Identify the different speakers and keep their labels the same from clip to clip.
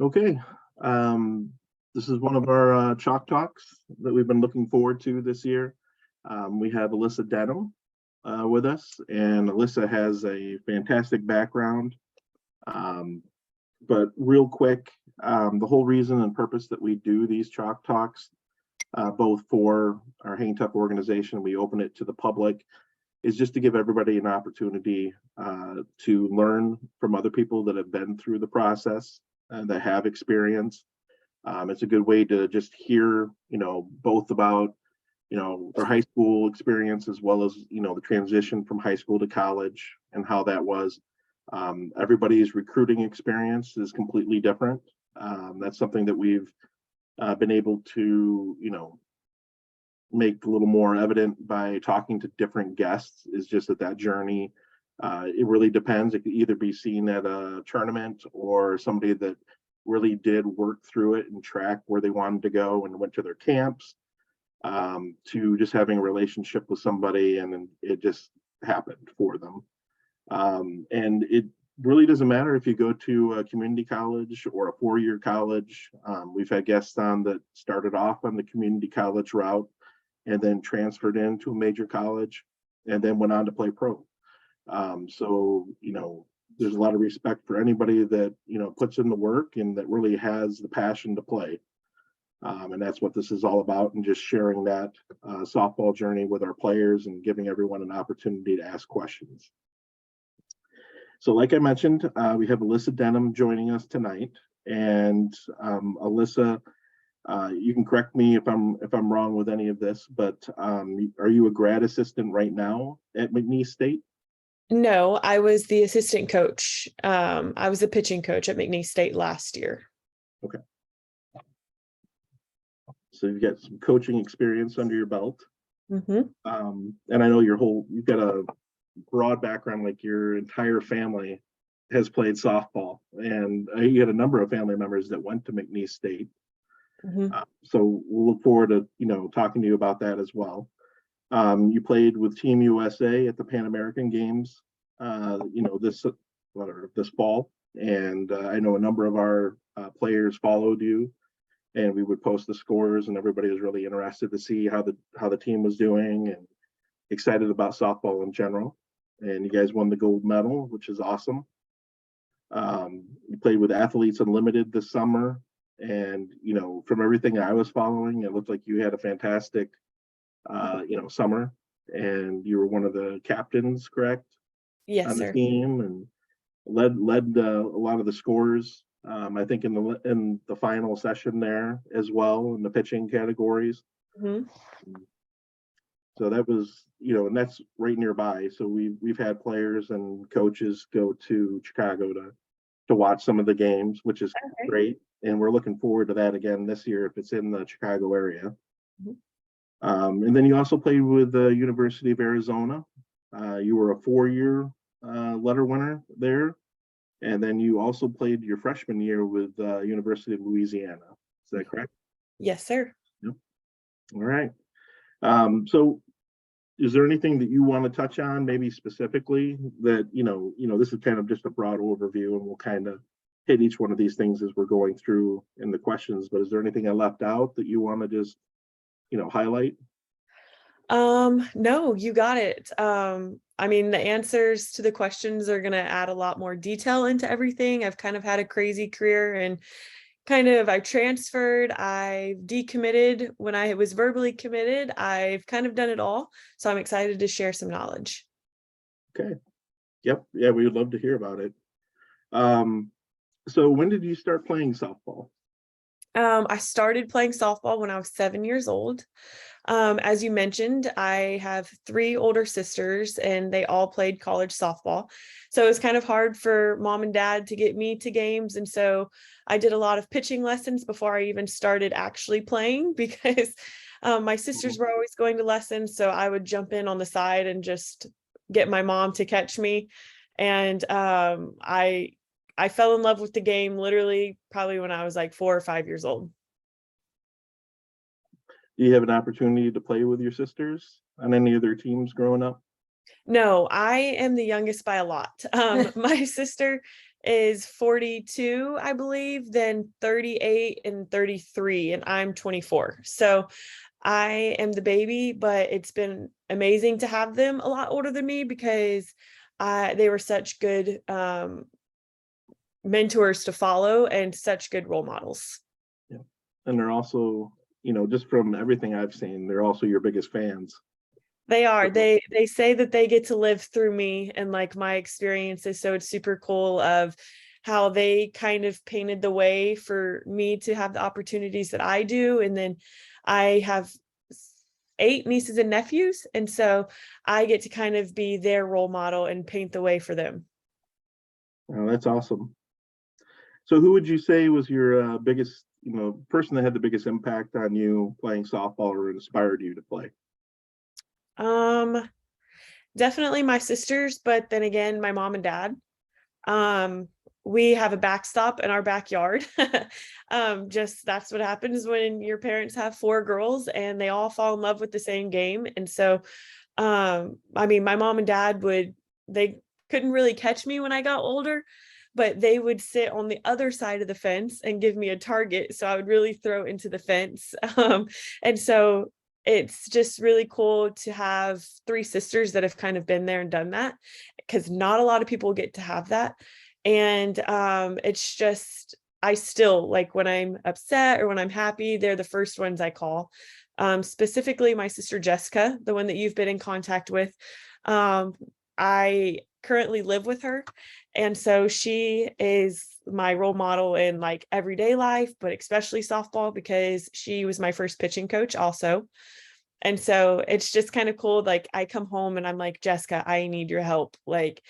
Speaker 1: Okay. This is one of our Chalk Talks that we've been looking forward to this year. We have Alyssa Denham with us, and Alyssa has a fantastic background. But real quick, the whole reason and purpose that we do these Chalk Talks, both for our Hang Tough organization, we open it to the public, is just to give everybody an opportunity to learn from other people that have been through the process and that have experience. It's a good way to just hear, both about, their high school experience as well as, the transition from high school to college and how that was. Everybody's recruiting experience is completely different. That's something that we've been able to, make a little more evident by talking to different guests, is just that journey. It really depends. It could either be seen at a tournament or somebody that really did work through it and track where they wanted to go and went to their camps, to just having a relationship with somebody and it just happened for them. And it really doesn't matter if you go to a community college or a four-year college. We've had guests on that started off on the community college route and then transferred into a major college and then went on to play pro. So, there's a lot of respect for anybody that, puts in the work and that really has the passion to play. And that's what this is all about, and just sharing that softball journey with our players and giving everyone an opportunity to ask questions. So like I mentioned, we have Alyssa Denham joining us tonight. And Alyssa, you can correct me if I'm wrong with any of this, but are you a grad assistant right now at McNeese State?
Speaker 2: No, I was the assistant coach. I was the pitching coach at McNeese State last year.
Speaker 1: Okay. So you've got some coaching experience under your belt.
Speaker 2: Mm-hmm.
Speaker 1: And I know you've got a broad background, like your entire family has played softball, and you had a number of family members that went to McNeese State.
Speaker 2: Mm-hmm.
Speaker 1: So we'll look forward to, talking to you about that as well. You played with Team USA at the Pan American Games, this fall, and I know a number of our players followed you, and we would post the scores, and everybody was really interested to see how the team was doing and excited about softball in general. And you guys won the gold medal, which is awesome. You played with Athletes Unlimited this summer, and from everything I was following, it looked like you had a fantastic summer, and you were one of the captains, correct?
Speaker 2: Yes,
Speaker 1: on the
Speaker 2: sir.
Speaker 1: team, and led a lot of the scores. I think in the final session there as well in the pitching categories.
Speaker 2: Mm-hmm.
Speaker 1: So that was, and that's right nearby. So we've had players and coaches go to Chicago to watch some of the games, which is great. And we're looking forward to that again this year if it's in the Chicago area. Mm-hmm. And then you also played with the University of Arizona. You were a 4-year letter winner there. And then you also played your freshman year with University of Louisiana. Is that correct?
Speaker 2: Yes, sir.
Speaker 1: Yep. All right. So is there anything that you want to touch on, maybe specifically that, this is kind of just a broad overview, and we'll kind of hit each one of these things as we're going through in the questions, but is there anything I left out that you want to just, highlight?
Speaker 2: No, you got it. I mean, the answers to the questions are going to add a lot more detail into everything. I've kind of had a crazy career, and I transferred, I decommitted when I was verbally committed. I've kind of done it all. So I'm excited to share some knowledge.
Speaker 1: Okay. Yep. Yeah, we would love to hear about it. So when did you start playing softball?
Speaker 2: I started playing softball when I was 7 years old. As you mentioned, I have 3 older sisters, and they all played college softball. So it was kind of hard for mom and dad to get me to games. And so I did a lot of pitching lessons before I even started actually playing, because my sisters were always going to lessons. So I would jump in on the side and just get my mom to catch me. And I fell in love with the game literally probably when I was like 4 or 5 years old.
Speaker 1: Do you have an opportunity to play with your sisters on any of their teams growing up?
Speaker 2: No, I am the youngest by a lot. My sister is 42, I believe, then 38 and 33, and I'm 24. So I am the baby, but it's been amazing to have them a lot older than me because they were such good mentors to follow and such good role models.
Speaker 1: Yeah. And they're also, just from everything I've seen, they're also your biggest fans.
Speaker 2: They are.
Speaker 1: So,
Speaker 2: They say that they get to live through me and like my experiences. So it's super cool of how they kind of painted the way for me to have the opportunities that I do. And then I have 8 nieces and nephews. And so I get to kind of be their role model and paint the way for them.
Speaker 1: that's awesome. So who would you say was your biggest, person that had the biggest impact on you playing softball or inspired you to play?
Speaker 2: Um, Definitely my sisters, but then again, my mom and dad. Um, we have a backstop in our backyard. Just that's what happens when your parents have 4 girls and they all fall in love with the same game. And so, I mean, my mom and dad they couldn't really catch me when I got older, but they would sit on the other side of the fence and give me a target. So I would really throw into the fence. And so it's just really cool to have 3 sisters that have kind of been there and done that because not a lot of people get to have that. And it's just, I still like when I'm upset or when I'm happy, they're the first ones I call. Specifically, my sister Jessica, the one that you've been in contact with. I currently live with her. And so she is my role model in like everyday life, but especially softball because she was my first pitching coach also. And so it's just kind of cool. Like I come home and I'm like, Jessica, I need your help. Like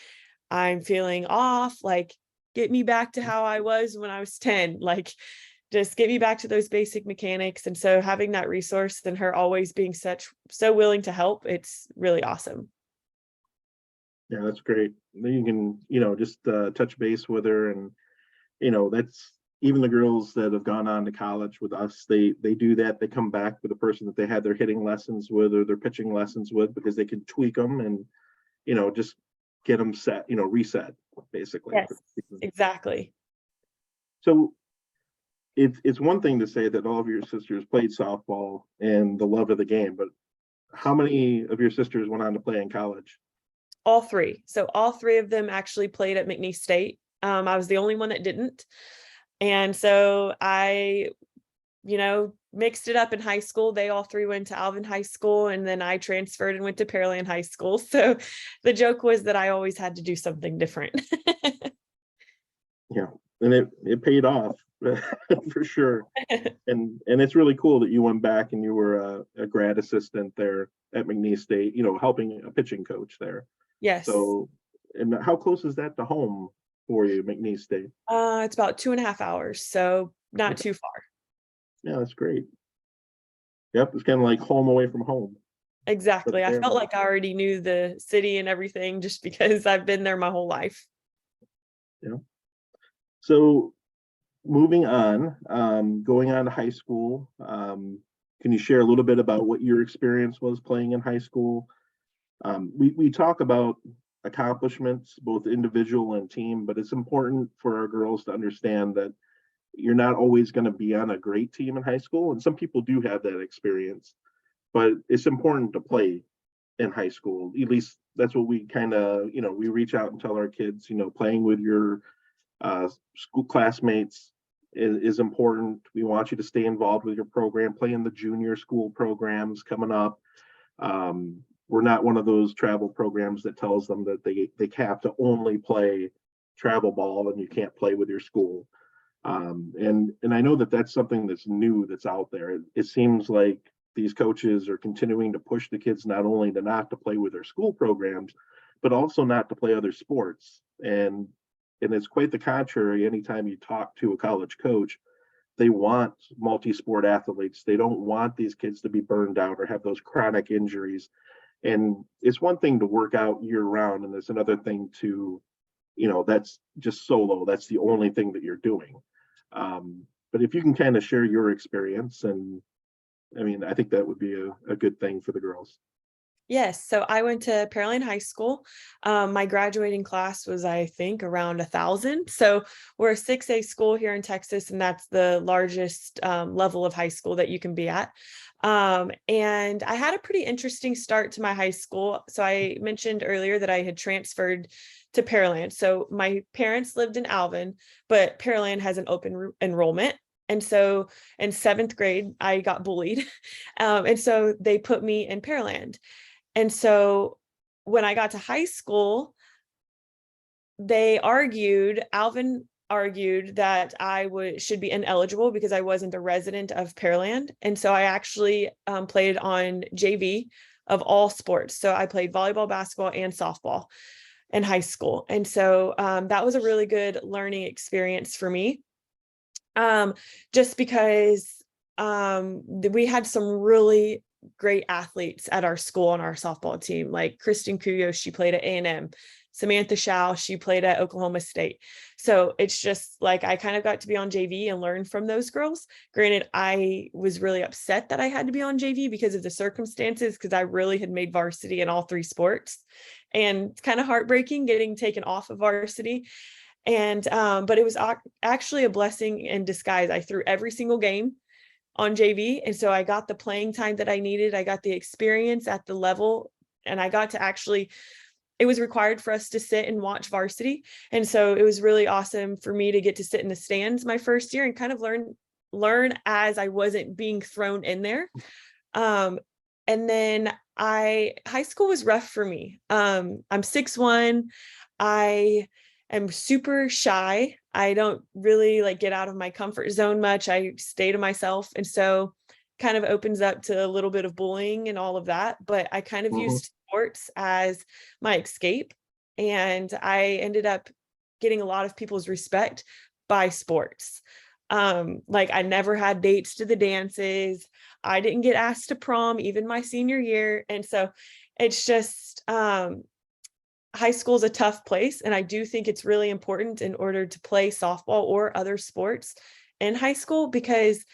Speaker 2: I'm feeling off. Like get me back to how I was when I was 10. Like just get me back to those basic mechanics. And so having that resource and her always being so willing to help, it's really awesome.
Speaker 1: Yeah, that's great. Then you can, just touch base with her, and that's even the girls that have gone on to college with us. They do that. They come back with the person that they had their hitting lessons with or their pitching lessons with because they can tweak them and just get them set, reset basically.
Speaker 2: Yes, exactly.
Speaker 1: So it's one thing to say that all of your sisters played softball and the love of the game, but how many of your sisters went on to play in college?
Speaker 2: All 3. So all 3 of them actually played at McNeese State. I was the only one that didn't. And so I, mixed it up in high school. They all 3 went to Alvin High School, and then I transferred and went to Pearland High School. So the joke was that I always had to do something different.
Speaker 1: Yeah, and it paid off for sure. And it's really cool that you went back and you were a grad assistant there at McNeese State, helping a pitching coach there.
Speaker 2: Yes.
Speaker 1: So, and how close is that to home for you, McNeese State?
Speaker 2: It's about 2.5 hours, so not too far.
Speaker 1: Yeah, that's great. Yep, it's kind of like home away from home.
Speaker 2: Exactly. I felt
Speaker 1: But
Speaker 2: like I already knew the city and everything just because I've been there my whole life.
Speaker 1: yeah. So moving on, going on to high school, can you share a little bit about what your experience was playing in high school? We talk about accomplishments, both individual and team, but it's important for our girls to understand that you're not always going to be on a great team in high school. And some people do have that experience, but it's important to play in high school. At least that's what we kind of, we reach out and tell our kids, playing with your school classmates is important. We want you to stay involved with your program, play in the junior school programs coming up. We're not one of those travel programs that tells them that they have to only play travel ball and you can't play with your school. And I know that that's something that's new that's out there. It seems like these coaches are continuing to push the kids not only to not to play with their school programs, but also not to play other sports. And it's quite the contrary. Anytime you talk to a college coach, they want multi-sport athletes. They don't want these kids to be burned out or have those chronic injuries. And it's one thing to work out year round, and it's another thing to, that's just solo. That's the only thing that you're doing. But if you can kind of share your experience, and I mean, I think that would be a good thing for the girls.
Speaker 2: Yes, so I went to Pearland High School. My graduating class was, I think, around 1,000. So we're a 6A school here in Texas, and that's the largest level of high school that you can be at. And I had a pretty interesting start to my high school. So I mentioned earlier that I had transferred to Pearland. So my parents lived in Alvin, but Pearland has an open enrollment. And so in 7th grade, I got bullied. And so they put me in Pearland. And so when I got to high school, Alvin argued that I should be ineligible because I wasn't a resident of Pearland. And so I actually played on JV of all sports. So I played volleyball, basketball, and softball in high school. And so that was a really good learning experience for me. Just because we had some really great athletes at our school on our softball team, like Kristen Kuyos, she played at A&M. Samantha Shao, she played at Oklahoma State. So it's just like I kind of got to be on JV and learn from those girls. Granted, I was really upset that I had to be on JV because of the circumstances, because I really had made varsity in all 3 sports. And it's kind of heartbreaking getting taken off of varsity. And but it was actually a blessing in disguise. I threw every single game on JV. And so I got the playing time that I needed. I got the experience at the level, and I got to actually, it was required for us to sit and watch varsity. And so it was really awesome for me to get to sit in the stands my first year and kind of learn as I wasn't being thrown in there. And then high school was rough for me. I'm 6'1". I am super shy. I don't really like get out of my comfort zone much. I stay to myself. And so kind of opens up to a little bit of bullying and all of that. But I kind of used sports as my escape. And I ended up getting a lot of people's respect by sports. Like I never had dates to the dances. I didn't get asked to prom, even my senior year. And so it's just, high school is a tough place. And I do think it's really important in order to play softball or other sports in high school, because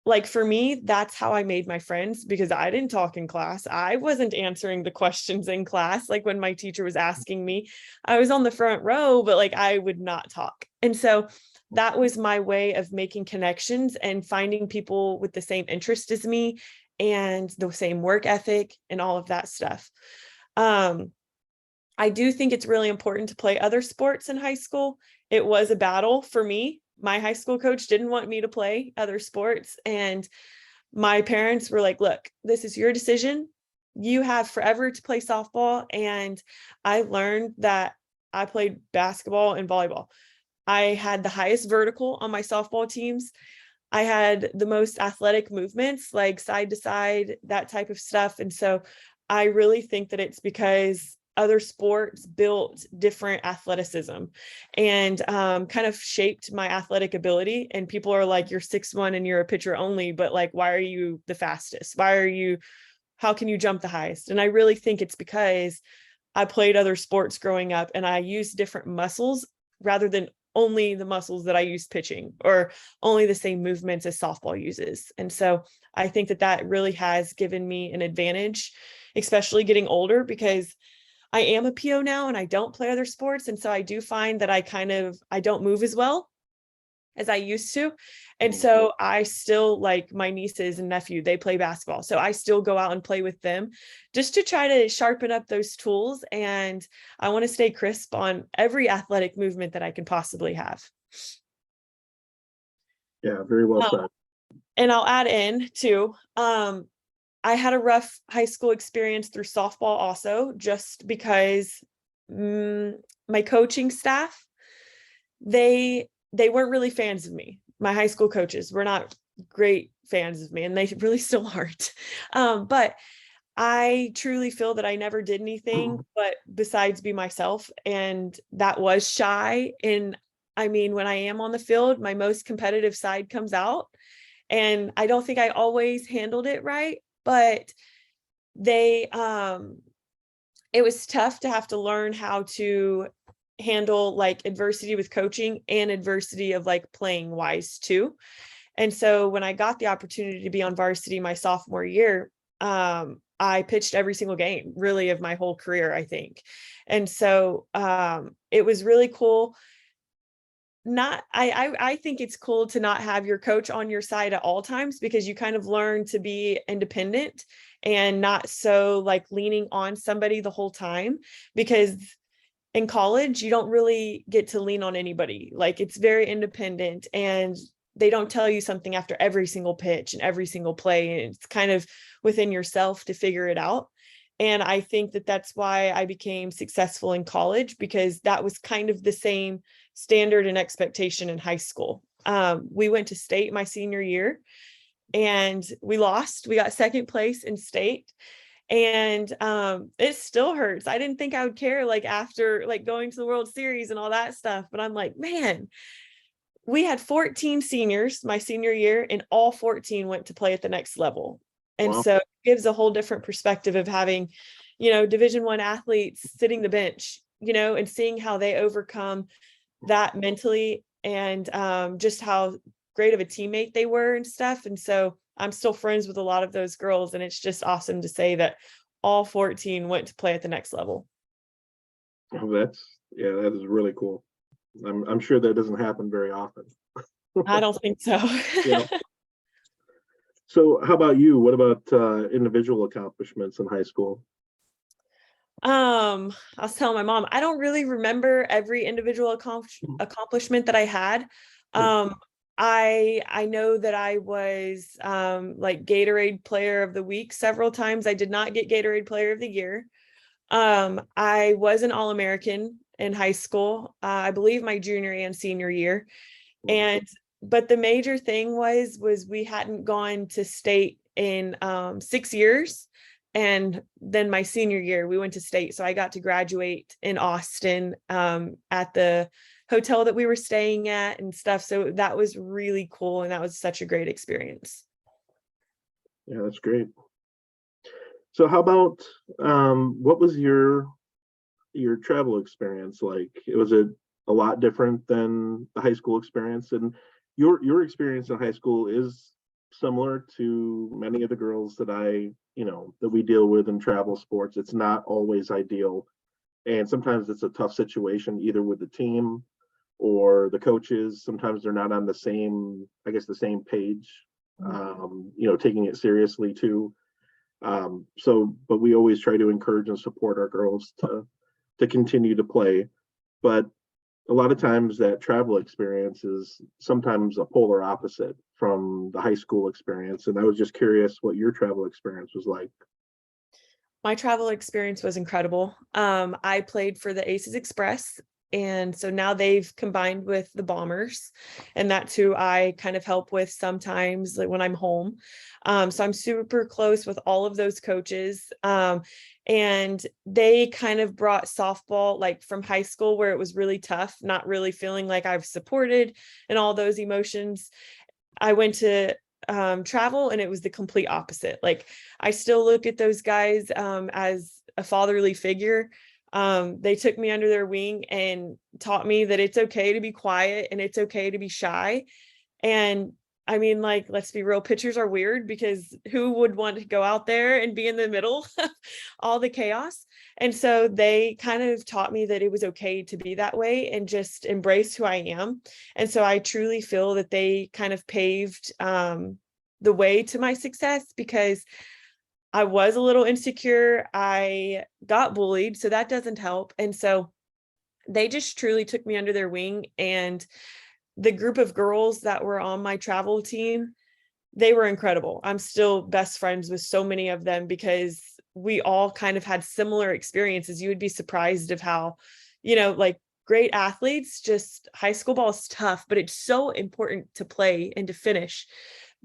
Speaker 2: like for me, that's how I made my friends, because I didn't talk in class. I wasn't answering the questions in class. Like when my teacher was asking me, I was on the front row, but like I would not talk. And so that was my way of making connections and finding people with the same interest as me and the same work ethic and all of that stuff. I do think it's really important to play other sports in high school. It was a battle for me. My high school coach didn't want me to play other sports. And my parents were like, look, this is your decision. You have forever to play softball. And I learned that I played basketball and volleyball. I had the highest vertical on my softball teams. I had the most athletic movements, like side to side, that type of stuff. And so I really think that it's because other sports built different athleticism and kind of shaped my athletic ability. And people are like, you're 6'1" and you're a pitcher only, but like, why are you the fastest? How can you jump the highest? And I really think it's because I played other sports growing up and I used different muscles rather than only the muscles that I used pitching or only the same movements as softball uses. And so I think that really has given me an advantage, especially getting older, because I am a PO now and I don't play other sports. And so I do find that I don't move as well as I used to. And so I still, like my nieces and nephew, they play basketball. So I still go out and play with them just to try to sharpen up those tools. And I want to stay crisp on every athletic movement that I can possibly have.
Speaker 1: Yeah, very well said.
Speaker 2: And I'll add in too, I had a rough high school experience through softball also, just because my coaching staff, they weren't really fans of me. My high school coaches were not great fans of me, and they really still aren't. But I truly feel that I never did anything but besides be myself, and that was shy. And I mean, when I am on the field, my most competitive side comes out, and I don't think I always handled it right. But it was tough to have to learn how to handle like adversity with coaching and adversity of like playing wise too. And so when I got the opportunity to be on varsity my sophomore year, I I pitched every single game really of my whole career, I think. And so it was really cool. I think it's cool to not have your coach on your side at all times, because you kind of learn to be independent and not so like leaning on somebody the whole time, because in college you don't really get to lean on anybody. Like, it's very independent, and they don't tell you something after every single pitch and every single play, and it's kind of within yourself to figure it out. And I think that that's why I became successful in college, because that was kind of the same standard and expectation in high school. We went to state my senior year and we lost. We got second place in state. And it still hurts. I didn't think I would care, like, after like going to the World Series and all that stuff. But I'm like, man, we had 14 seniors my senior year, and all 14 went to play at the next level. And
Speaker 1: Wow.
Speaker 2: so it gives a whole different perspective of having, Division I athletes sitting the bench, and seeing how they overcome that mentally, and just how great of a teammate they were and stuff. And so I'm still friends with a lot of those girls, and it's just awesome to say that all 14 went to play at the next level.
Speaker 1: Oh, that is really cool. I'm sure that doesn't happen very often.
Speaker 2: I don't think so.
Speaker 1: Yeah. So how about you? What about individual accomplishments in high school?
Speaker 2: I was telling my mom, I don't really remember every individual accomplishment that I had. I know that I was like Gatorade Player of the Week several times. I did not get Gatorade Player of the Year. I was an All-American in high school, I believe my junior and senior year. But the major thing was we hadn't gone to state in 6 years. And then my senior year, we went to state. So I got to graduate in Austin at the hotel that we were staying at and stuff. So that was really cool. And that was such a great experience.
Speaker 1: Yeah, that's great. So how about what was your travel experience like? Was it a lot different than the high school experience? And your experience in high school is similar to many of the girls that that we deal with in travel sports. It's not always ideal. And sometimes it's a tough situation, either with the team or the coaches. Sometimes they're not on the same page, taking it seriously too. But we always try to encourage and support our girls to continue to play. But a lot of times that travel experience is sometimes a polar opposite from the high school experience. And I was just curious what your travel experience was like.
Speaker 2: My travel experience was incredible. I played for the Aces Express. And so now they've combined with the Bombers, and that's who I kind of help with sometimes, like when I'm home. So I'm super close with all of those coaches. And they kind of brought softball like from high school, where it was really tough, not really feeling like I've supported and all those emotions. I went to travel, and it was the complete opposite. Like, I still look at those guys as a fatherly figure. They took me under their wing and taught me that it's okay to be quiet and it's okay to be shy. And I mean, like, let's be real, pitchers are weird, because who would want to go out there and be in the middle of all the chaos? And so they kind of taught me that it was okay to be that way and just embrace who I am. And so I truly feel that they kind of paved the way to my success, because I was a little insecure. I got bullied, so that doesn't help. And so they just truly took me under their wing. And the group of girls that were on my travel team, they were incredible. I'm still best friends with so many of them, because we all kind of had similar experiences. You would be surprised of how, like, great athletes, just high school ball is tough, but it's so important to play and to finish,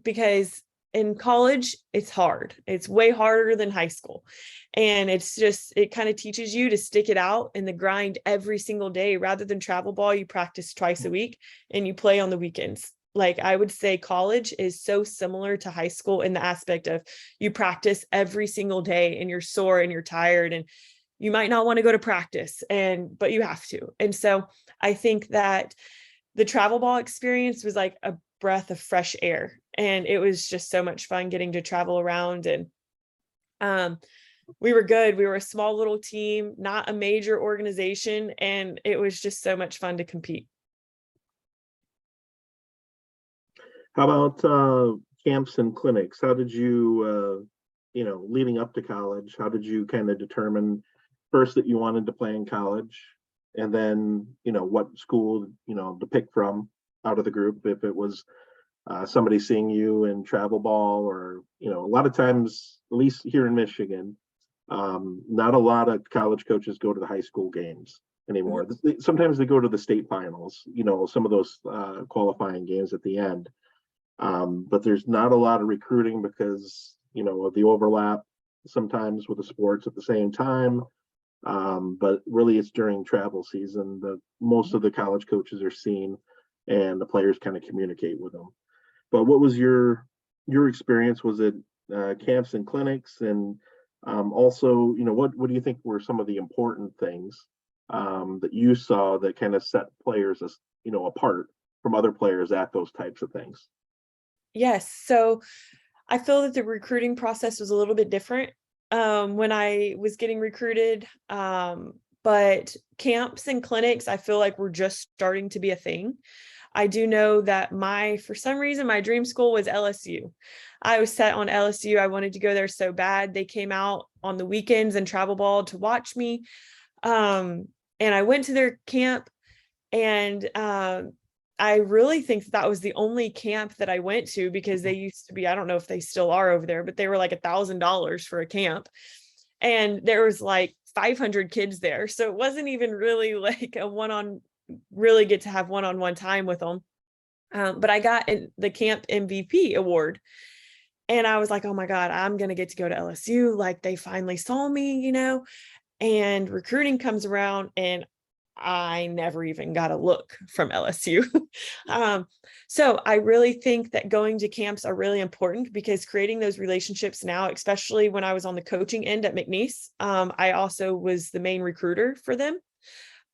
Speaker 2: because in college, it's hard. It's way harder than high school. And it kind of teaches you to stick it out in the grind every single day. Rather than travel ball, you practice twice a week and you play on the weekends. Like, I would say college is so similar to high school in the aspect of you practice every single day and you're sore and you're tired and you might not want to go to practice, but you have to. And so I think that the travel ball experience was like a breath of fresh air. And it was just so much fun getting to travel around. And We were good. We were a small little team, not a major organization, and it was just so much fun to compete.
Speaker 1: How about camps and clinics? How did you, leading up to college, how did you kind of determine first that you wanted to play in college, and then, what school, to pick from out of the group, if it was somebody seeing you in travel ball, or, a lot of times, at least here in Michigan, not a lot of college coaches go to the high school games anymore. Sometimes they go to the state finals, some of those qualifying games at the end. But there's not a lot of recruiting because, of the overlap sometimes with the sports at the same time. But really it's during travel season that most of the college coaches are seen and the players kind of communicate with them. But what was your experience? Was it camps and clinics? And also, what do you think were some of the important things that you saw that kind of set players as, apart from other players at those types of things?
Speaker 2: Yes. So I feel that the recruiting process was a little bit different when I was getting recruited. But camps and clinics, I feel like were just starting to be a thing. I do know that for some reason, my dream school was LSU. I was set on LSU. I wanted to go there so bad. They came out on the weekends and travel ball to watch me. And I went to their camp, and I really think that was the only camp that I went to, because they used to be, I don't know if they still are over there, but they were like $1,000 for a camp. And there was like 500 kids there. So it wasn't even really like really get to have one-on-one time with them. But I got the camp MVP award. And I was like, oh my God, I'm going to get to go to LSU. Like, they finally saw me, and recruiting comes around, and I never even got a look from LSU. So I really think that going to camps are really important, because creating those relationships now, especially when I was on the coaching end at McNeese, I also was the main recruiter for them.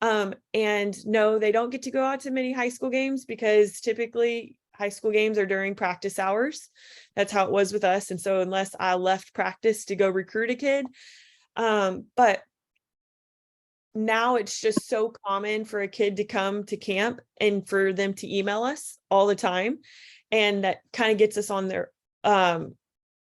Speaker 2: And no, they don't get to go out to many high school games, because typically high school games are during practice hours. That's how it was with us. And so unless I left practice to go recruit a kid, but now it's just so common for a kid to come to camp and for them to email us all the time. And that kind of gets us on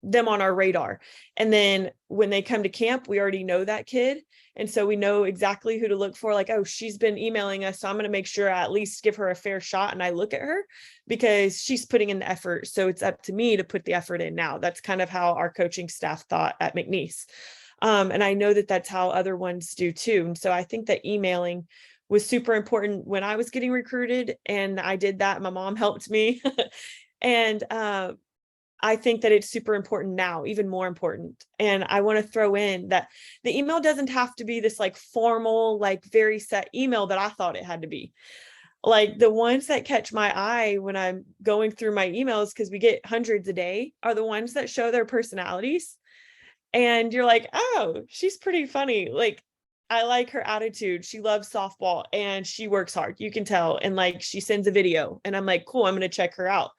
Speaker 2: them on our radar. And then when they come to camp, we already know that kid. And so we know exactly who to look for. Like, oh, she's been emailing us, so I'm going to make sure I at least give her a fair shot and I look at her, because she's putting in the effort. So it's up to me to put the effort in now. That's kind of how our coaching staff thought at McNeese. And I know that that's how other ones do too. And so I think that emailing was super important when I was getting recruited, and I did that. My mom helped me. And I think that it's super important now, even more important. And I want to throw in that the email doesn't have to be this like formal, like very set email that I thought it had to be. Like, the ones that catch my eye when I'm going through my emails, because we get hundreds a day, are the ones that show their personalities. And you're like, oh, she's pretty funny. Like, I like her attitude. She loves softball and she works hard. You can tell. And like, she sends a video, and I'm like, cool, I'm going to check her out.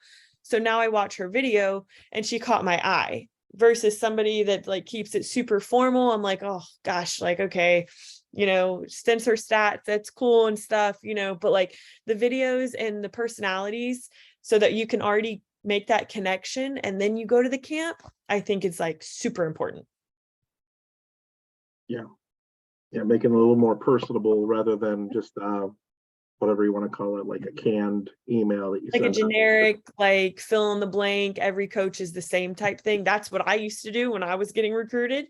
Speaker 2: So now I watch her video and she caught my eye, versus somebody that like keeps it super formal. I'm like, oh gosh, like, okay, sends her stats. That's cool and stuff, but like the videos and the personalities, so that you can already make that connection and then you go to the camp, I think it's like super important.
Speaker 1: Yeah, making it a little more personable rather than just whatever you want to call it, like a canned email that you
Speaker 2: Like
Speaker 1: send
Speaker 2: a generic, like fill in the blank, every coach is the same type thing. That's what I used to do when I was getting recruited.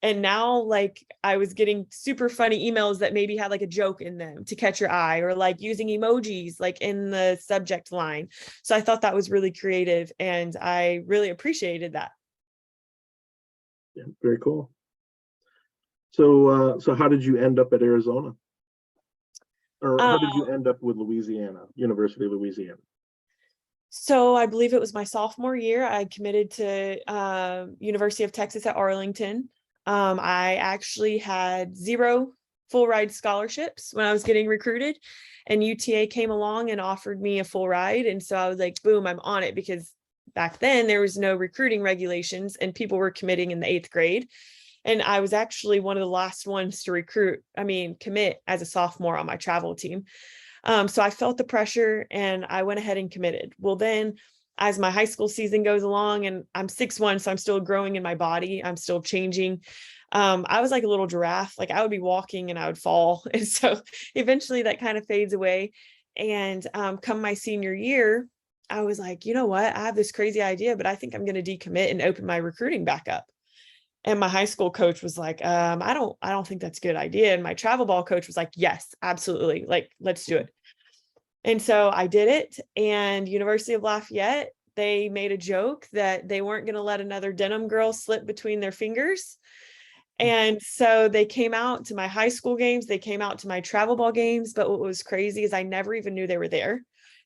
Speaker 2: And now, like, I was getting super funny emails that maybe had like a joke in them to catch your eye, or like using emojis like in the subject line. So I thought that was really creative, and I really appreciated that.
Speaker 1: Yeah, very cool. So how did you end up at Arizona? Or how did you end up with Louisiana, University of Louisiana?
Speaker 2: So I believe it was my sophomore year. I committed to University of Texas at Arlington. I actually had 0 full ride scholarships when I was getting recruited, and UTA came along and offered me a full ride. And so I was like, boom, I'm on it, because back then there was no recruiting regulations and people were committing in the 8th grade. And I was actually one of the last ones to commit as a sophomore on my travel team. So I felt the pressure and I went ahead and committed. Well, then as my high school season goes along, and I'm 6'1", so I'm still growing in my body, I'm still changing. I was like a little giraffe, like I would be walking and I would fall. And so eventually that kind of fades away. And come my senior year, I was like, you know what? I have this crazy idea, but I think I'm going to decommit and open my recruiting back up. And my high school coach was like, I don't think that's a good idea. And my travel ball coach was like, yes, absolutely. Like, let's do it. And so I did it. And University of Lafayette, they made a joke that they weren't going to let another Denham girl slip between their fingers. And so they came out to my high school games. They came out to my travel ball games. But what was crazy is I never even knew they were there.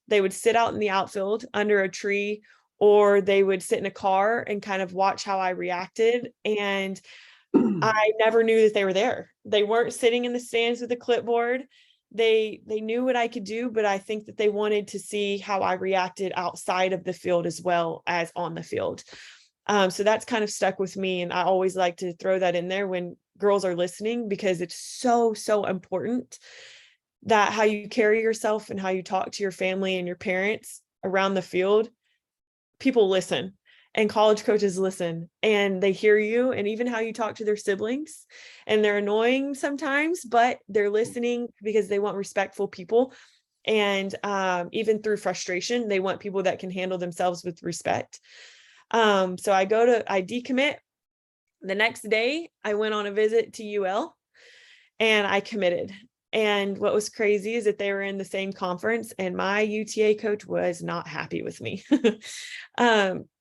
Speaker 2: They would sit out in the outfield under a tree, or they would sit in a car and kind of watch how I reacted. And I never knew that they were there. They weren't sitting in the stands with a clipboard. They knew what I could do, but I think that they wanted to see how I reacted outside of the field as well as on the field. So that's kind of stuck with me. And I always like to throw that in there when girls are listening, because it's so, so important that how you carry yourself and how you talk to your family and your parents around the field, people listen, and college coaches listen and they hear you, and even how you talk to their siblings. And they're annoying sometimes, but they're listening because they want respectful people. And even through frustration, they want people that can handle themselves with respect. So I decommit. The next day, I went on a visit to UL and I committed. And what was crazy is that they were in the same conference and my UTA coach was not happy with me.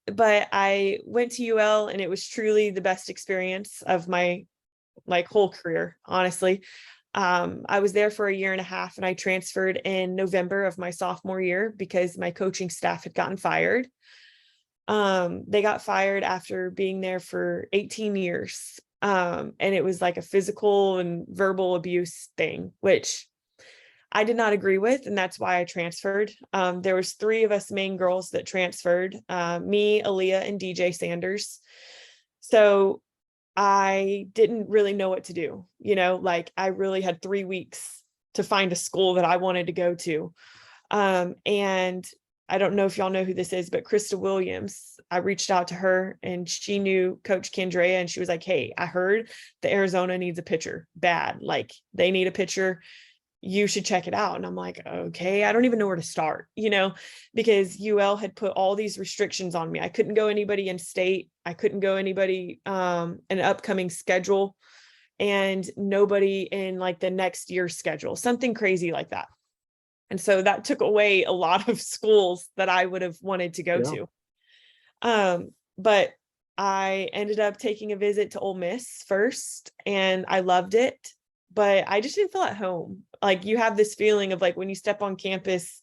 Speaker 2: But I went to UL and it was truly the best experience of my whole career, honestly. I was there for a year and a half and I transferred in November of my sophomore year because my coaching staff had gotten fired. They got fired after being there for 18 years. And it was like a physical and verbal abuse thing, which I did not agree with. And that's why I transferred. There was 3 of us main girls that transferred, me, Aaliyah, and DJ Sanders. So I didn't really know what to do. I really had 3 weeks to find a school that I wanted to go to. And I don't know if y'all know who this is, but Krista Williams, I reached out to her and she knew Coach Kendrea, and she was like, hey, I heard the Arizona needs a pitcher bad. Like they need a pitcher. You should check it out. And I'm like, okay, I don't even know where to start, because UL had put all these restrictions on me. I couldn't go anybody in state. I couldn't go anybody an upcoming schedule, and nobody in like the next year's schedule, something crazy like that. And so that took away a lot of schools that I would have wanted to go to. But I ended up taking a visit to Ole Miss first, and I loved it, but I just didn't feel at home. Like you have this feeling of like when you step on campus,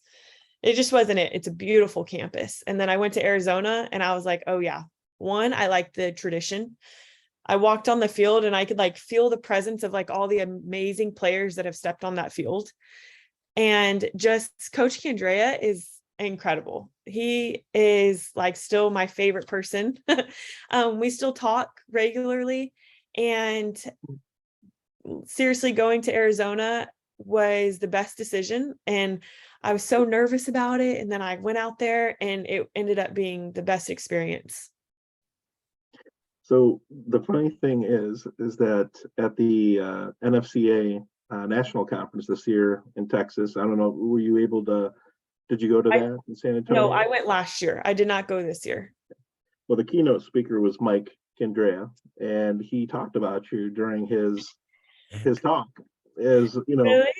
Speaker 2: it just wasn't it. It's a beautiful campus. And then I went to Arizona and I was like, oh yeah, one, I like the tradition. I walked on the field and I could like feel the presence of like all the amazing players that have stepped on that field. And just Coach Kendrea is incredible. He is like still my favorite person. We still talk regularly, and seriously, going to Arizona was the best decision. And I was so nervous about it. And then I went out there and it ended up being the best experience.
Speaker 1: So the funny thing is that at the NFCA national conference this year in Texas, I don't know, did you go to that in San Antonio?
Speaker 2: No, I went last year. I did not go this year.
Speaker 1: Well, the keynote speaker was Mike Kendrea, and he talked about you during his talk.
Speaker 2: Really?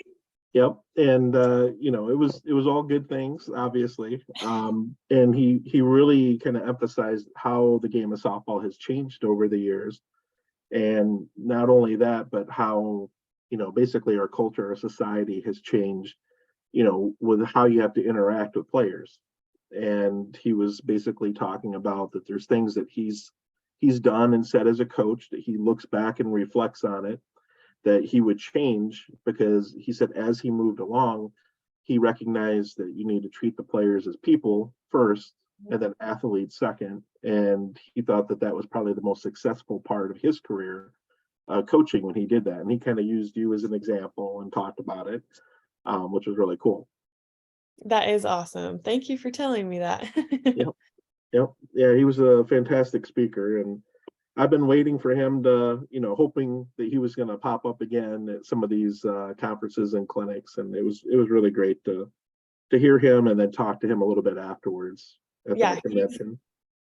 Speaker 1: Yep. And it was all good things, obviously. And he really kind of emphasized how the game of softball has changed over the years. And not only that, but how, basically our culture, our society has changed, with how you have to interact with players. And he was basically talking about that there's things that he's done and said as a coach that he looks back and reflects on it, that he would change, because he said as he moved along, he recognized that you need to treat the players as people first and then athlete second. And he thought that that was probably the most successful part of his career, coaching, when he did that. And he kind of used you as an example and talked about it, which was really cool.
Speaker 2: That is awesome. Thank you for telling me that.
Speaker 1: Yep. Yep. Yeah, he was a fantastic speaker. And I've been waiting for him to, hoping that he was going to pop up again at some of these conferences and clinics. And it was really great to hear him and then talk to him a little bit afterwards at
Speaker 2: Yeah,
Speaker 1: that convention.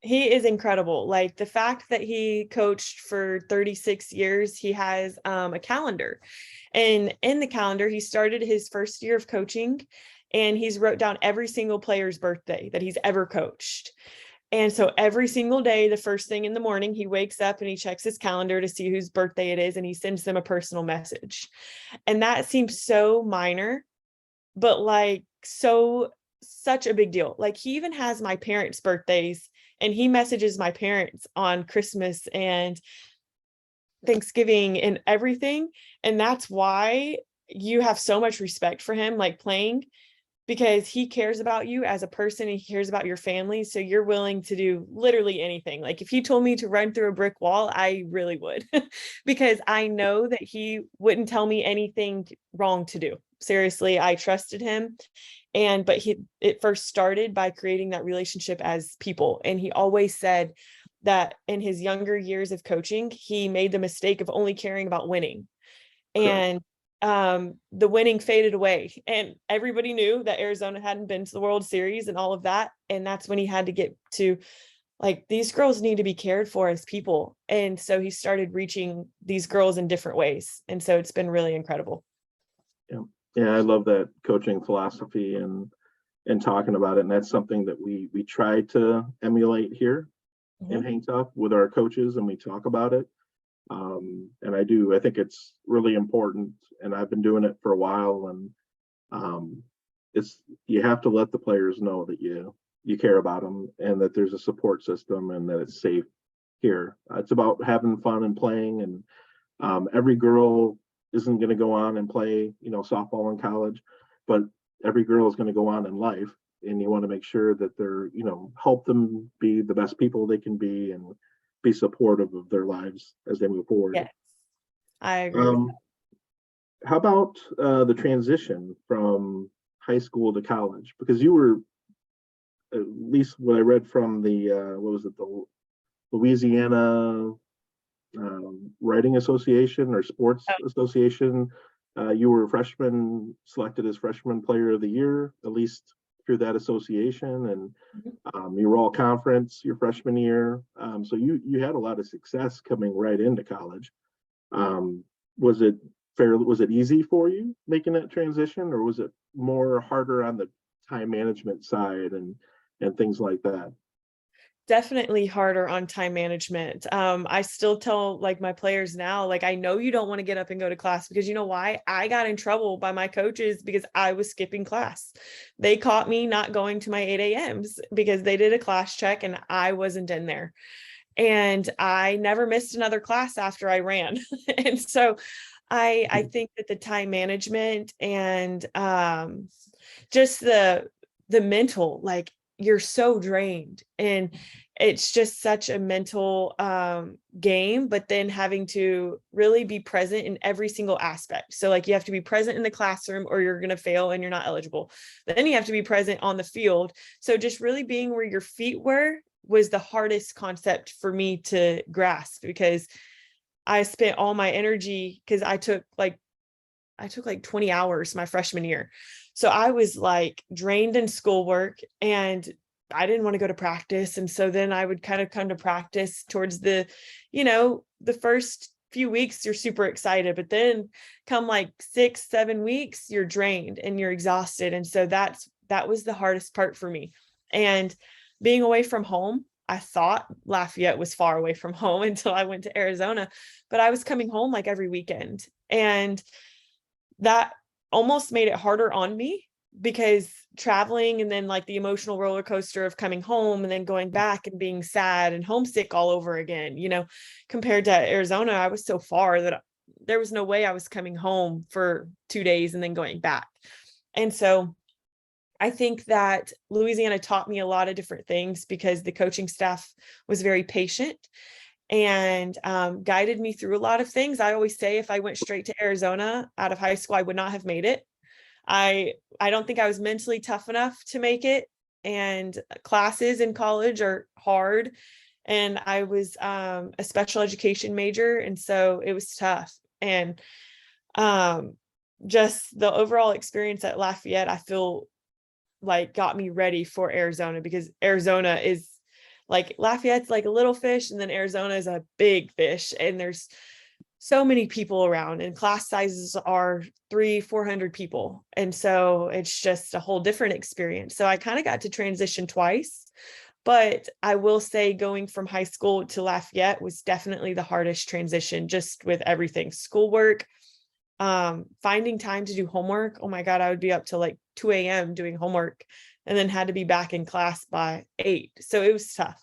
Speaker 2: he is incredible. Like the fact that he coached for 36 years, he has a calendar. And in the calendar, he started his first year of coaching and he's wrote down every single player's birthday that he's ever coached. And so every single day, the first thing in the morning, he wakes up and he checks his calendar to see whose birthday it is, and he sends them a personal message. And that seems so minor, but like such a big deal. Like he even has my parents' birthdays and he messages my parents on Christmas and Thanksgiving and everything. And that's why you have so much respect for him, like playing, because he cares about you as a person and he cares about your family. So you're willing to do literally anything. Like if he told me to run through a brick wall, I really would, because I know that he wouldn't tell me anything wrong to do. Seriously, I trusted him. But it first started by creating that relationship as people. And he always said that in his younger years of coaching, he made the mistake of only caring about winning. And the winning faded away, and everybody knew that Arizona hadn't been to the World Series and all of that. And that's when he had to get to, like, these girls need to be cared for as people. And so he started reaching these girls in different ways. And so it's been really incredible.
Speaker 1: Yeah, I love that coaching philosophy and talking about it. And that's something that we try to emulate here in Hang Tough with our coaches, and we talk about it. And I think it's really important, and I've been doing it for a while. And you have to let the players know that you care about them and that there's a support system and that it's safe here. It's about having fun and playing. And every girl isn't going to go on and play, softball in college, but every girl is going to go on in life. And you want to make sure that they're, help them be the best people they can be and be supportive of their lives as they move forward.
Speaker 2: Yes, I agree.
Speaker 1: How about the transition from high school to college? Because you were, at least what I read from the the Louisiana Writing Association or Sports Association, you were a freshman, selected as freshman player of the year, at least through that association. And you were all conference your freshman year. So you had a lot of success coming right into college. Was it easy for you making that transition, or was it more harder on the time management side and things like that?
Speaker 2: Definitely harder on time management. I still tell like my players now, like, I know you don't want to get up and go to class, because you know why? I got in trouble by my coaches because I was skipping class. They caught me not going to my 8 a.m.s because they did a class check and I wasn't in there. And I never missed another class after I ran. And so I think that the time management and just the mental, like, you're so drained, and it's just such a mental game, but then having to really be present in every single aspect. So like you have to be present in the classroom or you're going to fail and you're not eligible. Then you have to be present on the field. So just really being where your feet were was the hardest concept for me to grasp, because I spent all my energy, because I took like 20 hours my freshman year. So I was like drained in schoolwork and I didn't want to go to practice. And so then I would kind of come to practice towards the first few weeks, you're super excited, but then come like 6-7 weeks, you're drained and you're exhausted. And so that was the hardest part for me. And being away from home, I thought Lafayette was far away from home until I went to Arizona, but I was coming home like every weekend. And that almost made it harder on me, because traveling and then like the emotional roller coaster of coming home and then going back and being sad and homesick all over again, compared to Arizona, I was so far that there was no way I was coming home for 2 days and then going back. And so I think that Louisiana taught me a lot of different things because the coaching staff was very patient and guided me through a lot of things. I always say if I went straight to Arizona out of high school, I would not have made it. I don't think I was mentally tough enough to make it, and classes in college are hard. And I was a special education major, and so it was tough. And just the overall experience at Lafayette, I feel like got me ready for Arizona, because Arizona is like, Lafayette's like a little fish, and then Arizona is a big fish, and there's so many people around, and class sizes are 300-400 people. And so it's just a whole different experience. So I kind of got to transition twice, but I will say going from high school to Lafayette was definitely the hardest transition, just with everything, schoolwork, finding time to do homework. Oh my God, I would be up till like 2 a.m. doing homework, and then had to be back in class by 8. So it was tough.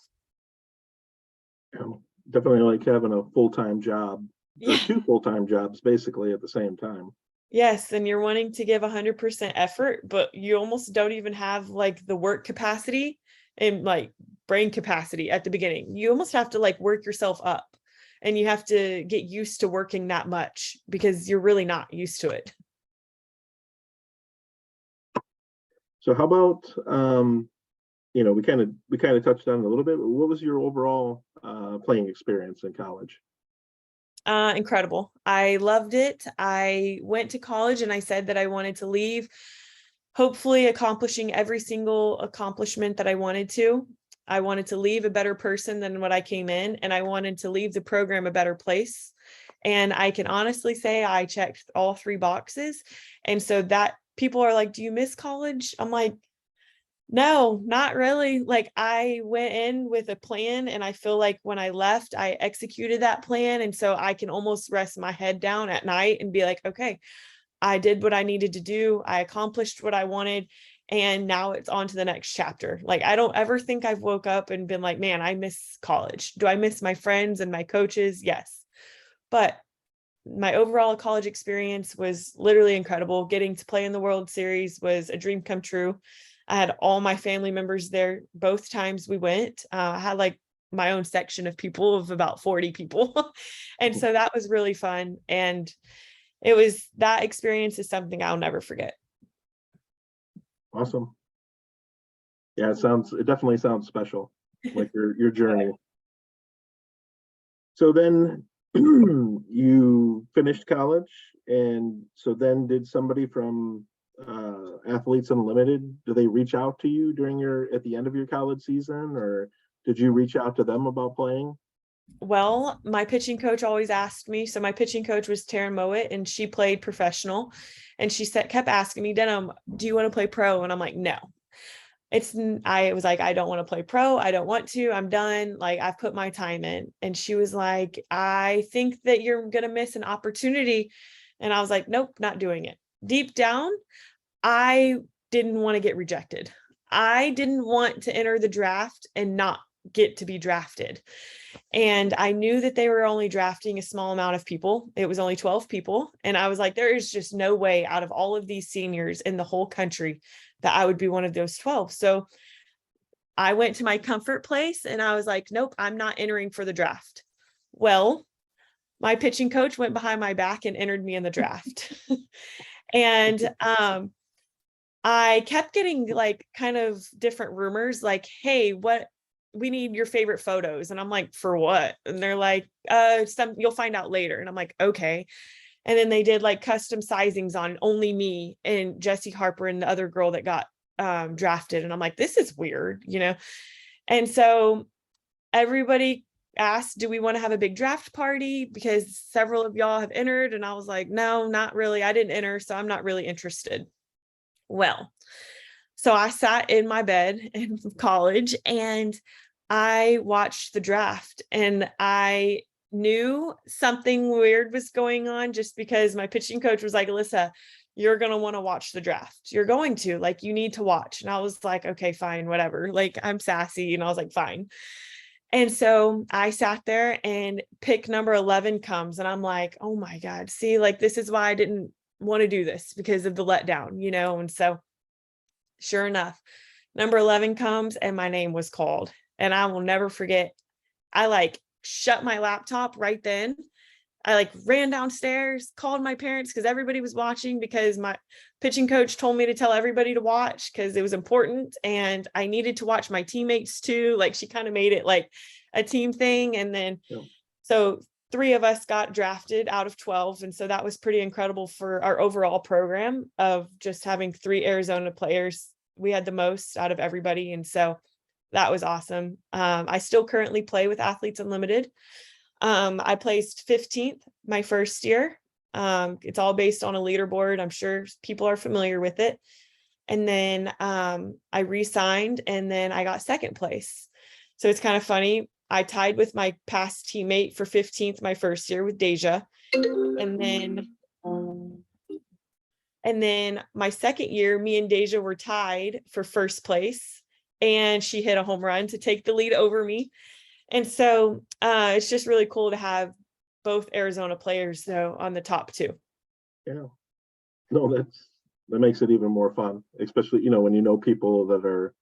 Speaker 1: Definitely like having a full-time job, or
Speaker 2: Yeah.
Speaker 1: 2 full-time jobs basically at the same time.
Speaker 2: Yes, and you're wanting to give 100% effort, but you almost don't even have like the work capacity and like brain capacity at the beginning. You almost have to like work yourself up, and you have to get used to working that much because you're really not used to it.
Speaker 1: So how about we kind of touched on it a little bit, but what was your overall playing experience in college?
Speaker 2: Incredible. I loved it. I went to college and I said that I wanted to leave, hopefully accomplishing every single accomplishment that I wanted to. I wanted to leave a better person than what I came in, and I wanted to leave the program a better place. And I can honestly say I checked all 3 boxes. And so that people are like, do you miss college? I'm like, no, not really. Like, I went in with a plan, and I feel like when I left, I executed that plan. And so I can almost rest my head down at night and be like, okay, I did what I needed to do. I accomplished what I wanted. And now it's on to the next chapter. Like, I don't ever think I've woke up and been like, man, I miss college. Do I miss my friends and my coaches? Yes. But my overall college experience was literally incredible. Getting to play in the World Series was a dream come true. I had all my family members there both times we went. I had like my own section of people of about 40 people. And so that was really fun. And that experience is something I'll never forget.
Speaker 1: Awesome. Yeah, it definitely sounds special, like your journey. So then you finished college, and so then did somebody from Athletes Unlimited, do they reach out to you at the end of your college season, or did you reach out to them about playing?
Speaker 2: Well, my pitching coach always asked me. So my pitching coach was Taryn Mowat, and she played professional. And she kept asking me, Denham, do you want to play pro? And I'm like, no. I was like, I don't want to play pro. I don't want to. I'm done. Like, I've put my time in. And she was like, I think that you're going to miss an opportunity. And I was like, nope, not doing it. Deep down, I didn't want to get rejected. I didn't want to enter the draft and not get to be drafted. And I knew that they were only drafting a small amount of people. It was only 12 people. And I was like, there is just no way out of all of these seniors in the whole country that I would be one of those 12. So I went to my comfort place and I was like, nope, I'm not entering for the draft. Well, my pitching coach went behind my back and entered me in the draft. And I kept getting like kind of different rumors like, hey, we need your favorite photos. And I'm like, for what? And they're like, you'll find out later. And I'm like, okay. And then they did like custom sizings on only me and Jessie Harper and the other girl that got drafted. And I'm like, this is weird, And so everybody asked, do we want to have a big draft party? Because several of y'all have entered. And I was like, no, not really. I didn't enter, so I'm not really interested. Well, so I sat in my bed in college and I watched the draft, and I knew something weird was going on just because my pitching coach was like, Alyssa, you're going to want to watch the draft. You're going to, like, you need to watch. And I was like, okay, fine, whatever. Like, I'm sassy. And I was like, fine. And so I sat there and pick number 11 comes, and I'm like, oh my God, see, like, this is why I didn't want to do this, because of the letdown, And so sure enough, number 11 comes and my name was called. And I will never forget. I like shut my laptop right then. I like ran downstairs, called my parents because everybody was watching, because my pitching coach told me to tell everybody to watch because it was important. And I needed to watch my teammates too. Like, she kind of made it like a team thing. And then, so 3 of us got drafted out of 12. And so that was pretty incredible for our overall program of just having 3 Arizona players. We had the most out of everybody. And so that was awesome. I still currently play with Athletes Unlimited. I placed 15th my first year. It's all based on a leaderboard. I'm sure people are familiar with it. And then I re-signed, and then I got 2nd place. So it's kind of funny. I tied with my past teammate for 15th my first year with Deja. And then my 2nd year, me and Deja were tied for 1st place, and she hit a home run to take the lead over me. And so it's just really cool to have both Arizona players though on the top 2.
Speaker 1: Yeah. No, that makes it even more fun, especially, when you know people that are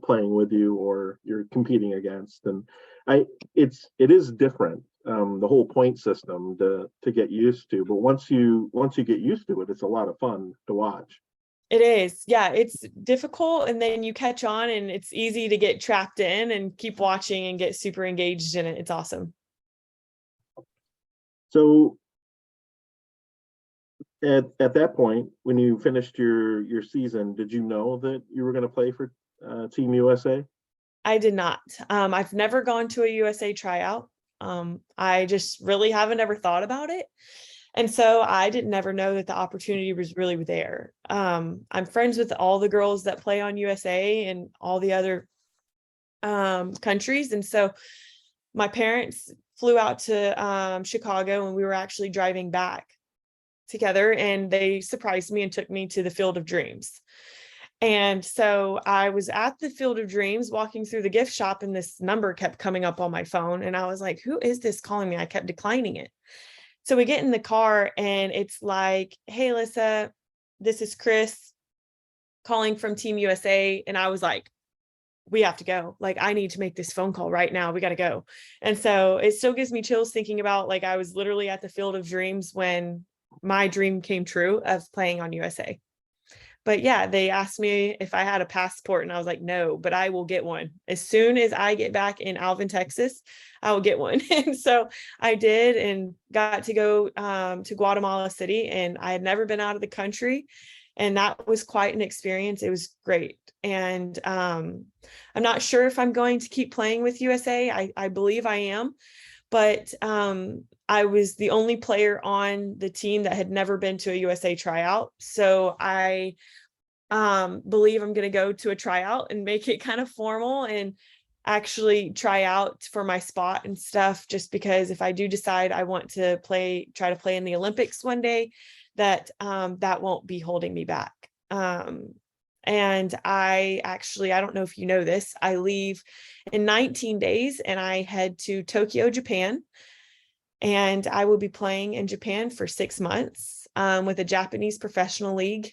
Speaker 1: playing with you or you're competing against. And it is different, the whole point system to get used to. But once you get used to it, it's a lot of fun to watch.
Speaker 2: It is. Yeah, it's difficult, and then you catch on, and it's easy to get trapped in and keep watching and get super engaged in it. It's awesome.
Speaker 1: So at that point, when you finished your season, did you know that you were going to play for Team USA?
Speaker 2: I did not. I've never gone to a USA tryout. I just really haven't ever thought about it. And so I didn't ever know that the opportunity was really there. I'm friends with all the girls that play on USA and all the other countries. And so my parents flew out to Chicago, and we were actually driving back together, and they surprised me and took me to the Field of Dreams. And so I was at the Field of Dreams walking through the gift shop, and this number kept coming up on my phone. And I was like, who is this calling me? I kept declining it. So we get in the car, and it's like, hey, Alyssa, this is Chris calling from Team USA. And I was like, we have to go. Like, I need to make this phone call right now. We got to go. And so it still gives me chills thinking about, like, I was literally at the Field of Dreams when my dream came true of playing on USA. But yeah, they asked me if I had a passport, and I was like, no, but I will get one. As soon as I get back in Alvin, Texas, I will get one. And so I did, and got to go to Guatemala City, and I had never been out of the country. And that was quite an experience. It was great. And I'm not sure if I'm going to keep playing with USA. I believe I am, but I was the only player on the team that had never been to a USA tryout. So I believe I'm going to go to a tryout and make it kind of formal and actually try out for my spot and stuff, just because if I do decide I want to try to play in the Olympics one day, that won't be holding me back. And I don't know if you know this, I leave in 19 days and I head to Tokyo, Japan. And I will be playing in Japan for 6 months with a Japanese professional league.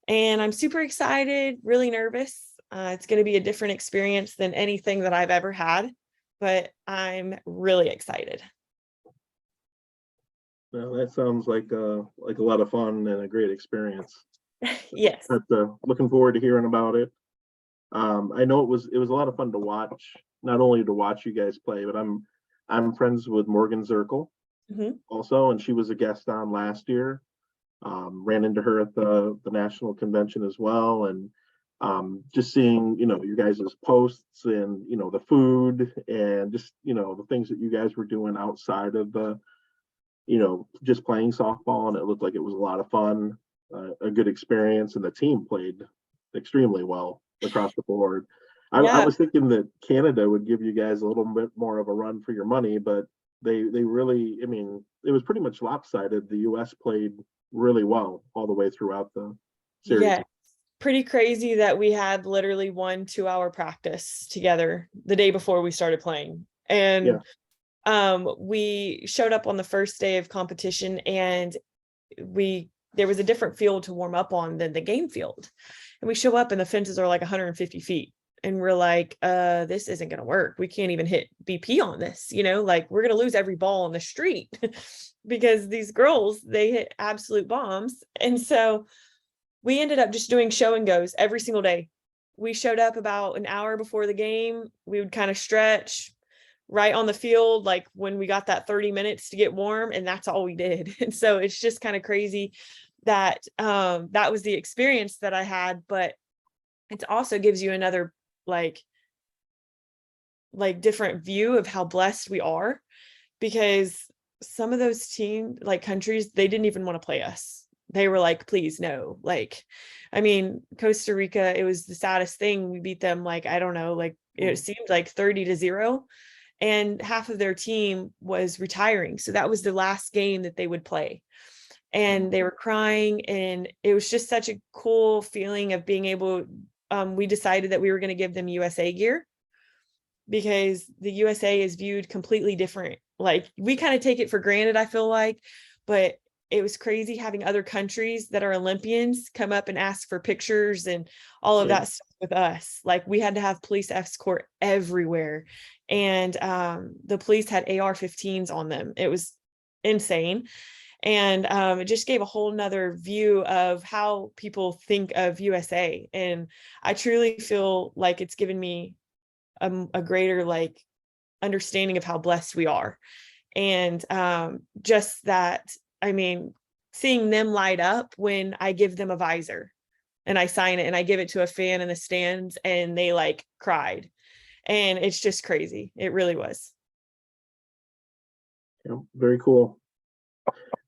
Speaker 2: And I'm super excited, really nervous. It's going to be a different experience than anything that I've ever had, but I'm really excited.
Speaker 1: Well, that sounds like a lot of fun and a great experience.
Speaker 2: Yes.
Speaker 1: But, looking forward to hearing about it. I know it was a lot of fun to watch, not only to watch you guys play, but I'm friends with Morgan Zirkle also, and she was a guest on last year. Ran into her at the national convention as well, and just seeing you guys' posts and the food and just the things that you guys were doing outside of the just playing softball, and it looked like it was a lot of fun, a good experience, and the team played extremely well across the board. I was thinking that Canada would give you guys a little bit more of a run for your money, but they really, it was pretty much lopsided. The US played really well all the way throughout the series.
Speaker 2: Yeah, pretty crazy that we had literally 1 2-hour practice together the day before we started playing. And we showed up on the first day of competition, and there was a different field to warm up on than the game field. And we show up and the fences are like 150 feet. And we're like, this isn't going to work. We can't even hit BP on this, like we're going to lose every ball on the street because these girls, they hit absolute bombs. And so we ended up just doing show and goes every single day. We showed up about an hour before the game. We would kind of stretch right on the field, like when we got that 30 minutes to get warm, and that's all we did. And so it's just kind of crazy that that was the experience that I had, but it also gives you another like different view of how blessed we are, because some of those team like countries, they didn't even want to play us. They were like, please no. Like, I mean, Costa Rica, it was the saddest thing. We beat them like, I don't know, like it seemed like 30-0, and half of their team was retiring. So that was the last game that they would play. And they were crying, and it was just such a cool feeling of being able, we decided that we were going to give them USA gear, because the USA is viewed completely different. Like we kind of take it for granted, I feel like, but it was crazy having other countries that are Olympians come up and ask for pictures and all of that stuff with us. Like we had to have police escort everywhere. And the police had AR-15s on them. It was insane. And it just gave a whole nother view of how people think of USA. And I truly feel like it's given me a greater like understanding of how blessed we are. And just that, I mean, seeing them light up when I give them a visor and I sign it and I give it to a fan in the stands and they like cried. And it's just crazy. It really was.
Speaker 1: Yeah, very cool.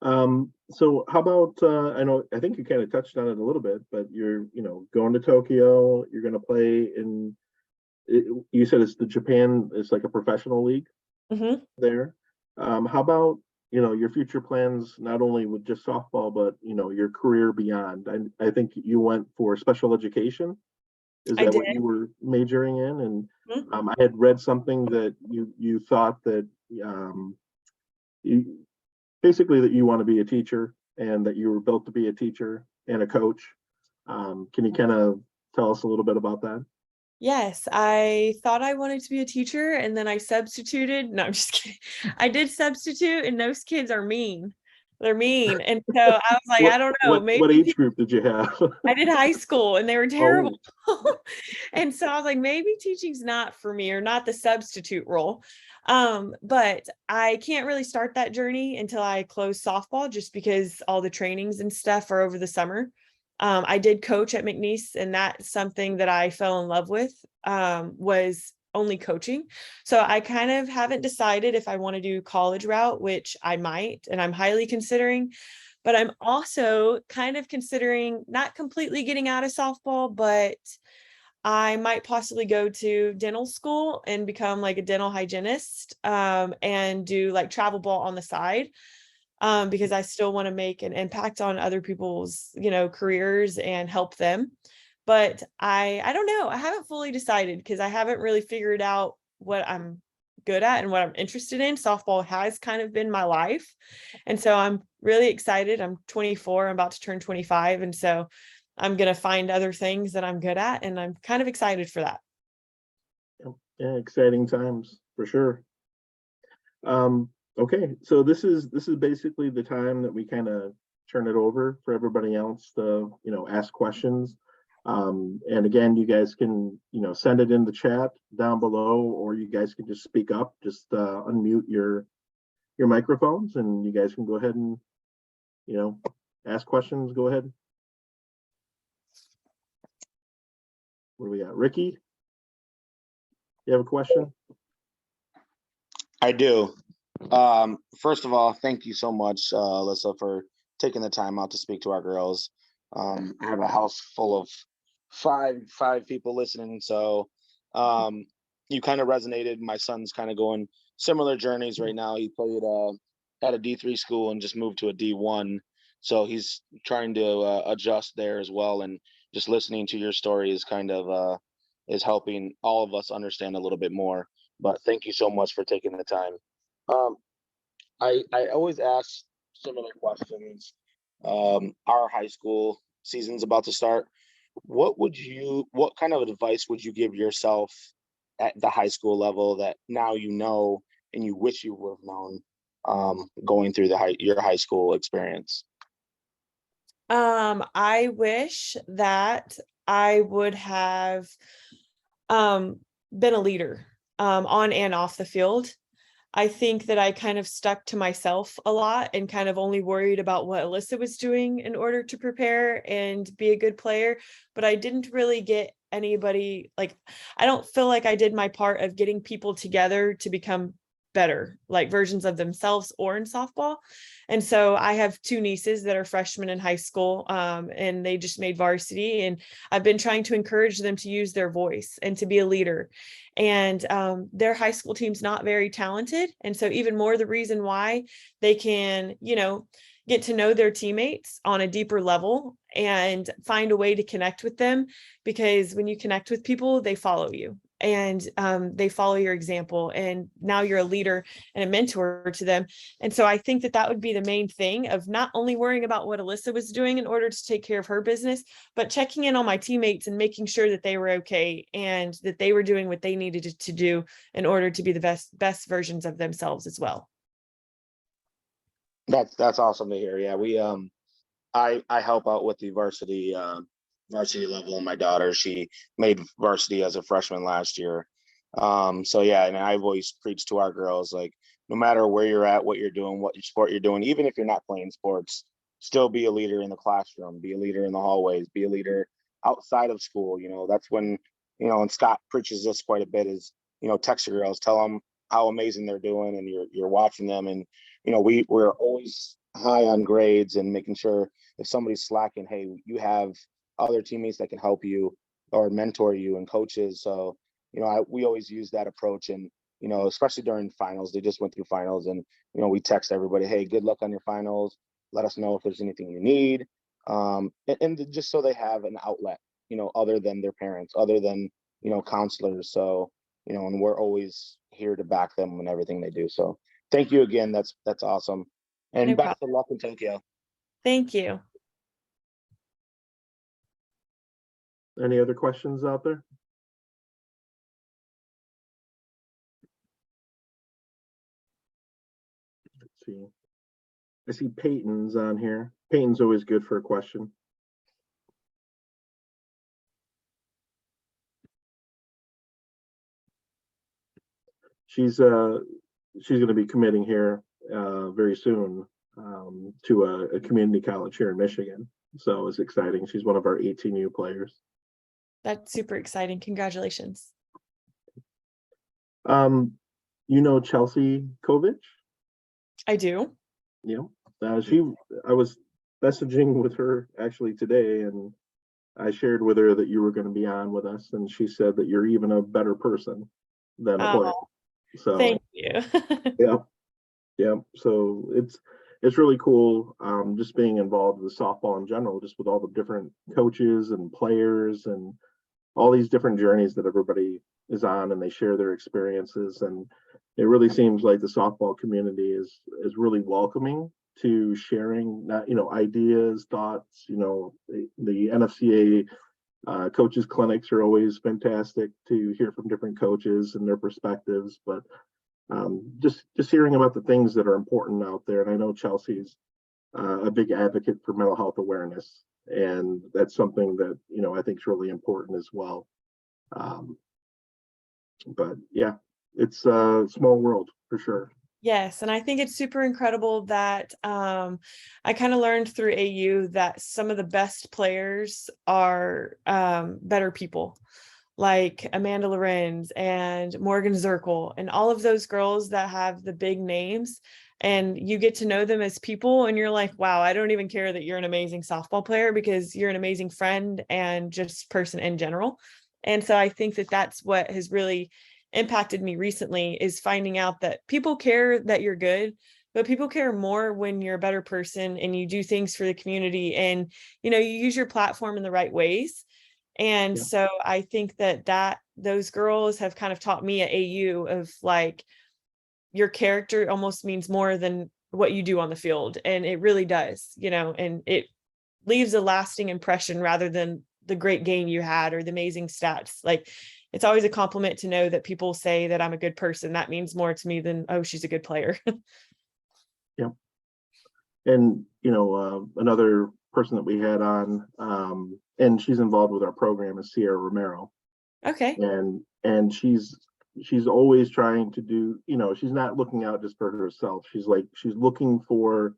Speaker 1: So how about, I think you kind of touched on it a little bit, but you're, going to Tokyo, you're going to play in, you said it's the Japan, it's like a professional league there. How about, your future plans, not only with just softball, but, your career beyond? I think you went for special education. Is
Speaker 2: I
Speaker 1: that
Speaker 2: did.
Speaker 1: what you were majoring in? And I had read something that you thought that you basically that you want to be a teacher and that you were built to be a teacher and a coach. Can you kind of tell us a little bit about that?
Speaker 2: Yes, I thought I wanted to be a teacher and then I substituted. No, I'm just kidding. I did substitute, and those kids are mean. They're mean. And so I was like, I don't know,
Speaker 1: What
Speaker 2: maybe
Speaker 1: age group did you have?
Speaker 2: I did high school and they were
Speaker 1: Oh,
Speaker 2: terrible. And so I was like, maybe teaching's not for me, or not the substitute role. But I can't really start that journey until I close softball, just because all the trainings and stuff are over the summer. I did coach at McNeese, and that's something that I fell in love with, was only coaching. So I kind of haven't decided if I want to do college route, which I might, and I'm highly considering. But I'm also kind of considering not completely getting out of softball, but I might possibly go to dental school and become like a dental hygienist, and do like travel ball on the side, because I still want to make an impact on other people's, careers and help them. But I don't know. I haven't fully decided, because I haven't really figured out what I'm good at and what I'm interested in. Softball has kind of been my life. And so I'm really excited. I'm 24, I'm about to turn 25. And so I'm going to find other things that I'm good at. And I'm kind of excited for that.
Speaker 1: yeah, exciting times for sure. Okay, so this is basically the time that we kind of turn it over for everybody else to, ask questions. And again, you guys can, send it in the chat down below, or you guys can just speak up, just unmute your microphones, and you guys can go ahead and, ask questions. Go ahead. What do we got? Ricky, you have a question?
Speaker 3: I do. First of all, thank you so much, Alyssa, for taking the time out to speak to our girls. I have a house full of five people listening, so you kind of resonated. My son's kind of going similar journeys right now. He played at a D3 school and just moved to a D1, so he's trying to adjust there as well. And just listening to your story is kind of is helping all of us understand a little bit more. But thank you so much for taking the time. I always ask similar questions. Our high school season's about to start. what kind of advice would you give yourself at the high school level that now you know and you wish you would have known going through your high school experience?
Speaker 2: I wish that I would have been a leader on and off the field. I think that I kind of stuck to myself a lot and kind of only worried about what Alyssa was doing in order to prepare and be a good player. But I didn't really get anybody, like, I don't feel like I did my part of getting people together to become better, like versions of themselves or in softball. And so I have two nieces that are freshmen in high school, and they just made varsity. And I've been trying to encourage them to use their voice and to be a leader. And their high school team's not very talented. And so even more the reason why they can, get to know their teammates on a deeper level and find a way to connect with them, because when you connect with people, they follow you and they follow your example, and now you're a leader and a mentor to them. And so I think that that would be the main thing, of not only worrying about what Alyssa was doing in order to take care of her business, but checking in on my teammates and making sure that they were okay and that they were doing what they needed to do in order to be the best versions of themselves as well.
Speaker 3: That's awesome to hear. Yeah, we I help out with the varsity level. My daughter, she made varsity as a freshman last year. So yeah, and I've always preached to our girls, like, no matter where you're at, what you're doing, what sport you're doing, even if you're not playing sports, still be a leader in the classroom, be a leader in the hallways, be a leader outside of school. That's when, and Scott preaches this quite a bit, is, text your girls, tell them how amazing they're doing, and you're watching them. And we're always high on grades and making sure if somebody's slacking, hey, you have other teammates that can help you or mentor you, and coaches. So, we always use that approach. And, especially during finals, they just went through finals, and, we text everybody, hey, good luck on your finals. Let us know if there's anything you need. And just so they have an outlet, other than their parents, other than, counselors. So, and we're always here to back them in everything they do. So thank you again. That's awesome. And
Speaker 2: No
Speaker 3: best
Speaker 2: problem.
Speaker 3: of luck in Tokyo.
Speaker 2: Thank you.
Speaker 1: Any other questions out there? Let's see. I see Peyton's on here. Peyton's always good for a question. She's going to be committing here very soon to a community college here in Michigan. So it's exciting. She's one of our 18U players.
Speaker 2: That's super exciting. Congratulations.
Speaker 1: Chelsea Kovich?
Speaker 2: I do.
Speaker 1: Yeah. I was messaging with her actually today, and I shared with her that you were going to be on with us, and she said that you're even a better person than a player. So
Speaker 2: thank you.
Speaker 1: yeah. So it's really cool, just being involved with softball in general, just with all the different coaches and players and all these different journeys that everybody is on, and they share their experiences. And it really seems like the softball community is really welcoming to sharing that, ideas, thoughts. The NFCA coaches clinics are always fantastic to hear from different coaches and their perspectives, but just hearing about the things that are important out there. And I know Chelsea's a big advocate for mental health awareness, and that's something that I think is really important as well. But yeah, it's a small world for sure.
Speaker 2: Yes, and I think it's super incredible that I kind of learned through AU that some of the best players are better people, like Amanda Lorenz and Morgan Zirkle and all of those girls that have the big names. And you get to know them as people, and you're like, wow, I don't even care that you're an amazing softball player, because you're an amazing friend and just person in general. And so I think that that's what has really impacted me recently, is finding out that people care that you're good, but people care more when you're a better person and you do things for the community, and you use your platform in the right ways. And so I think that those girls have kind of taught me at AU of, like, your character almost means more than what you do on the field. And it really does, and it leaves a lasting impression rather than the great game you had or the amazing stats. Like, it's always a compliment to know that people say that I'm a good person. That means more to me than, oh, she's a good player.
Speaker 1: Yep. And, another person that we had on, and she's involved with our program, is Sierra Romero.
Speaker 2: Okay.
Speaker 1: And she's always trying to do, she's not looking out just for herself. She's looking for,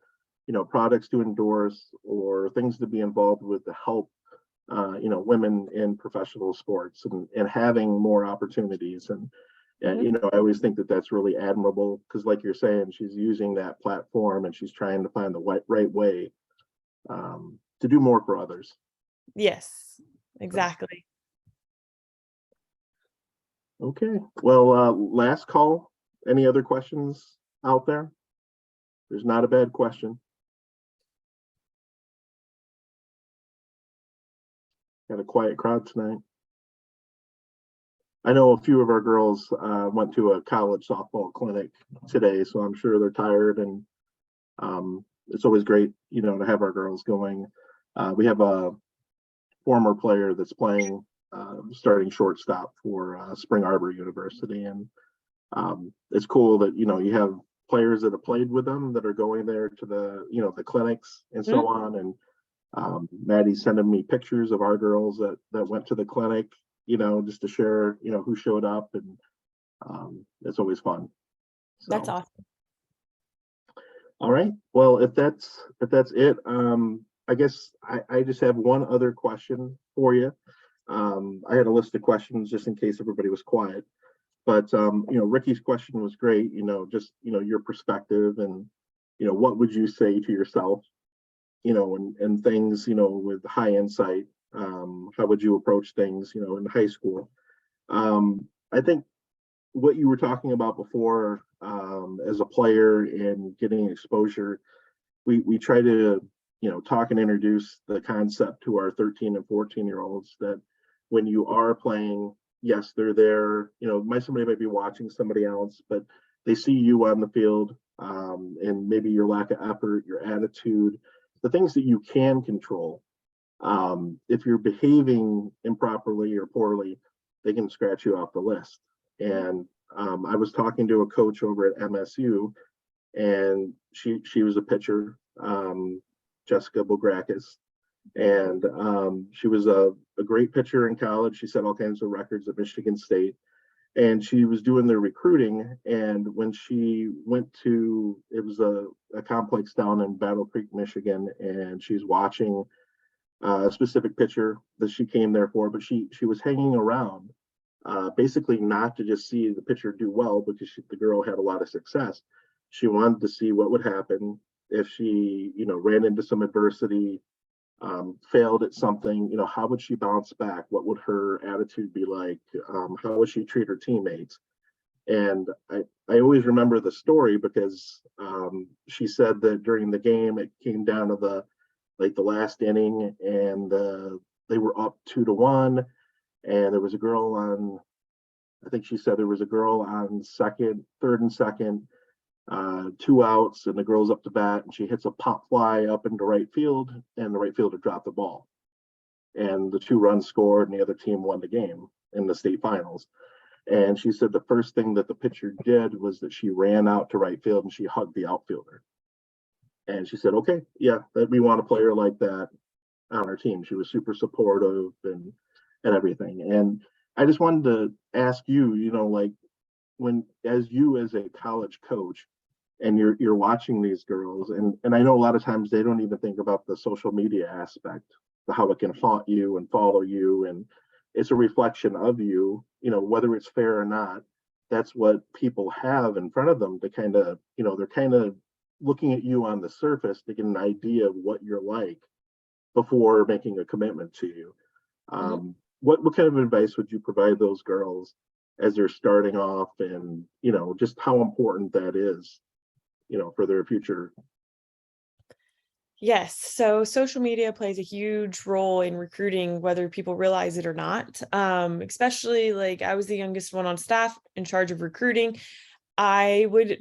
Speaker 1: products to endorse or things to be involved with to help, women in professional sports and having more opportunities. And, I always think that that's really admirable because, like you're saying, she's using that platform and she's trying to find the right way to do more for others.
Speaker 2: Yes, exactly.
Speaker 1: Okay. Well, last call. Any other questions out there? There's not a bad question. Got a quiet crowd tonight. I know a few of our girls went to a college softball clinic today, so I'm sure they're tired, and it's always great, to have our girls going. We have a former player that's playing starting shortstop for Spring Arbor University, and it's cool that you have players that have played with them that are going there to the the clinics and so on. And Maddie's sending me pictures of our girls that went to the clinic, just to share who showed up, and it's always fun. So,
Speaker 2: That's awesome.
Speaker 1: all right, well, if that's it, I guess I just have one other question for you. I had a list of questions just in case everybody was quiet, but Ricky's question was great. Just your perspective, and what would you say to yourself, and things, with high insight. How would you approach things, in high school? I think what you were talking about before, as a player and getting exposure, we try to talk and introduce the concept to our 13 and 14-year-olds that when you are playing, yes, they're there, somebody might be watching somebody else, but they see you on the field, and maybe your lack of effort, your attitude, the things that you can control. If you're behaving improperly or poorly, they can scratch you off the list. And I was talking to a coach over at MSU, and she was a pitcher, Jessica Bograkis, and she was a great pitcher in college. She set all kinds of records at Michigan State, and she was doing their recruiting. And when she went to, it was a complex down in Battle Creek, Michigan, and she's watching a specific pitcher that she came there for, but she was hanging around, basically not to just see the pitcher do well because the girl had a lot of success. She wanted to see what would happen if she, ran into some adversity, failed at something, how would she bounce back? What would her attitude be like? How would she treat her teammates? And I always remember the story because she said that during the game, it came down to the last inning, and they were up 2-1, and there was a girl on, I think she said there was a girl on third and second, 2 outs, and the girl's up to bat, and she hits a pop fly up into right field, and the right fielder dropped the ball, and the 2 runs scored, and the other team won the game in the state finals. And she said the first thing that the pitcher did was that she ran out to right field and she hugged the outfielder. And she said, okay, yeah, that we want a player like that on our team. She was super supportive and everything. And I just wanted to ask you, as a college coach, and you're watching these girls, and I know a lot of times they don't even think about the social media aspect, how it can haunt you and follow you, and it's a reflection of you, whether it's fair or not. That's what people have in front of them to kind of, they're kind of looking at you on the surface to get an idea of what you're like before making a commitment to you. What kind of advice would you provide those girls as they're starting off, and just how important that is, for their future?
Speaker 2: Yes. So social media plays a huge role in recruiting, whether people realize it or not. Especially I was the youngest one on staff in charge of recruiting. I would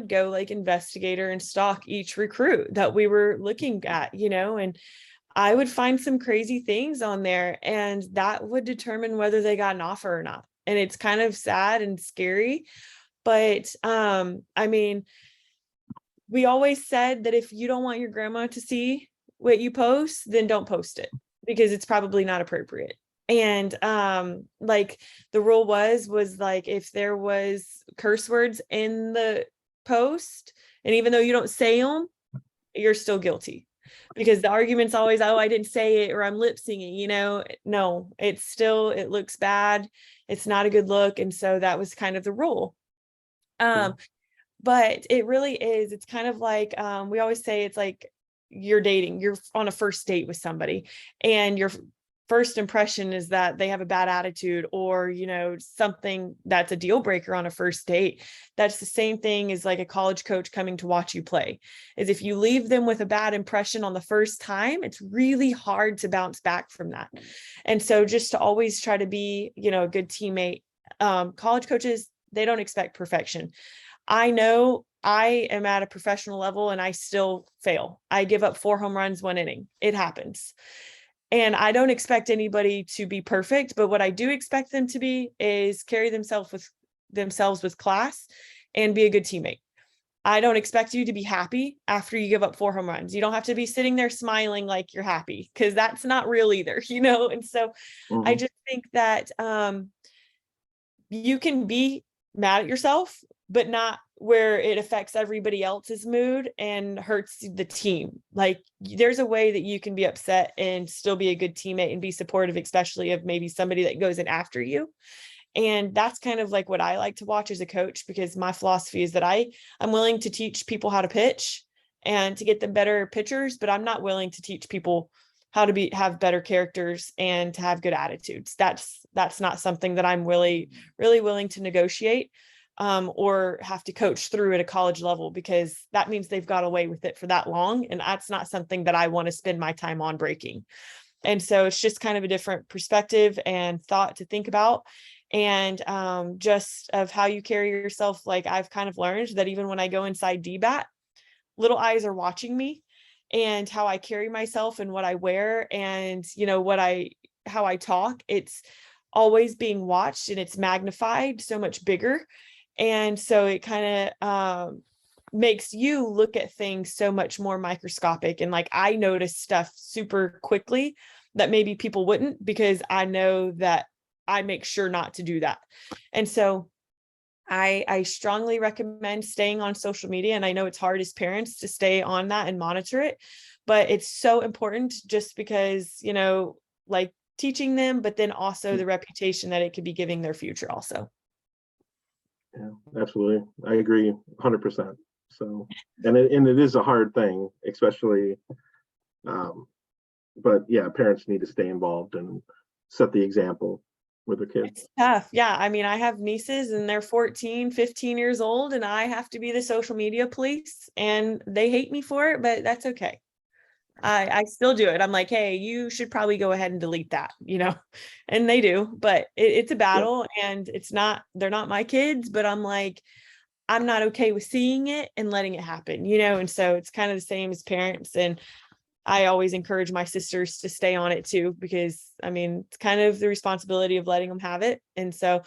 Speaker 2: go investigator and stalk each recruit that we were looking at, and I would find some crazy things on there, and that would determine whether they got an offer or not. And it's kind of sad and scary. But I mean, we always said that if you don't want your grandma to see what you post, then don't post it, because it's probably not appropriate. And like the rule was like, if there was curse words in the post, and even though you don't say them, you're still guilty, because the argument's always, oh, I didn't say it, or I'm lip singing, no, it's still, it looks bad. It's not a good look. And so that was kind of the rule. But it really is, it's kind of like, we always say, it's like you're on a first date with somebody, and your first impression is that they have a bad attitude, or, something that's a deal breaker on a first date. That's the same thing as like a college coach coming to watch you play, is if you leave them with a bad impression on the first time, it's really hard to bounce back from that. And so just to always try to be, a good teammate. College coaches, they don't expect perfection. I know I am at a professional level and I still fail. I give up 4 home runs 1 inning. It happens. And I don't expect anybody to be perfect, but what I do expect them to be is carry themselves with class and be a good teammate. I don't expect you to be happy after you give up 4 home runs. You don't have to be sitting there smiling like you're happy, because that's not real either, And so I just think that you can be mad at yourself, but not where it affects everybody else's mood and hurts the team. Like, there's a way that you can be upset and still be a good teammate and be supportive, especially of maybe somebody that goes in after you. And that's kind of like what I like to watch as a coach, because my philosophy is that I'm willing to teach people how to pitch and to get them better pitchers, but I'm not willing to teach people how to have better characters and to have good attitudes. That's not something that I'm really willing to negotiate or have to coach through at a college level, because that means they've got away with it for that long. And that's not something that I want to spend my time on breaking. And so it's just kind of a different perspective and thought to think about. And just of how you carry yourself. Like, I've kind of learned that even when I go inside DBAT, little eyes are watching me, and how I carry myself and what I wear, and how I talk, it's always being watched and it's magnified so much bigger. And so it kind of makes you look at things so much more microscopic. And like, I notice stuff super quickly that maybe people wouldn't, because I know that I make sure not to do that. And so I strongly recommend staying on social media. And I know it's hard as parents to stay on that and monitor it, but it's so important, just because, like teaching them, but then also the reputation that it could be giving their future also.
Speaker 1: Yeah, absolutely. I agree 100%. So, and it is a hard thing, especially, but yeah, parents need to stay involved and set the example with their kids.
Speaker 2: It's tough. Yeah. I mean, I have nieces and they're 14, 15 years old, and I have to be the social media police, and they hate me for it, but that's okay. I still do it. I'm like, hey, you should probably go ahead and delete that, and they do, but it's a battle. And they're not my kids, but I'm like, I'm not okay with seeing it and letting it happen, and so it's kind of the same as parents. And I always encourage my sisters to stay on it too, because I mean, it's kind of the responsibility of letting them have it. And so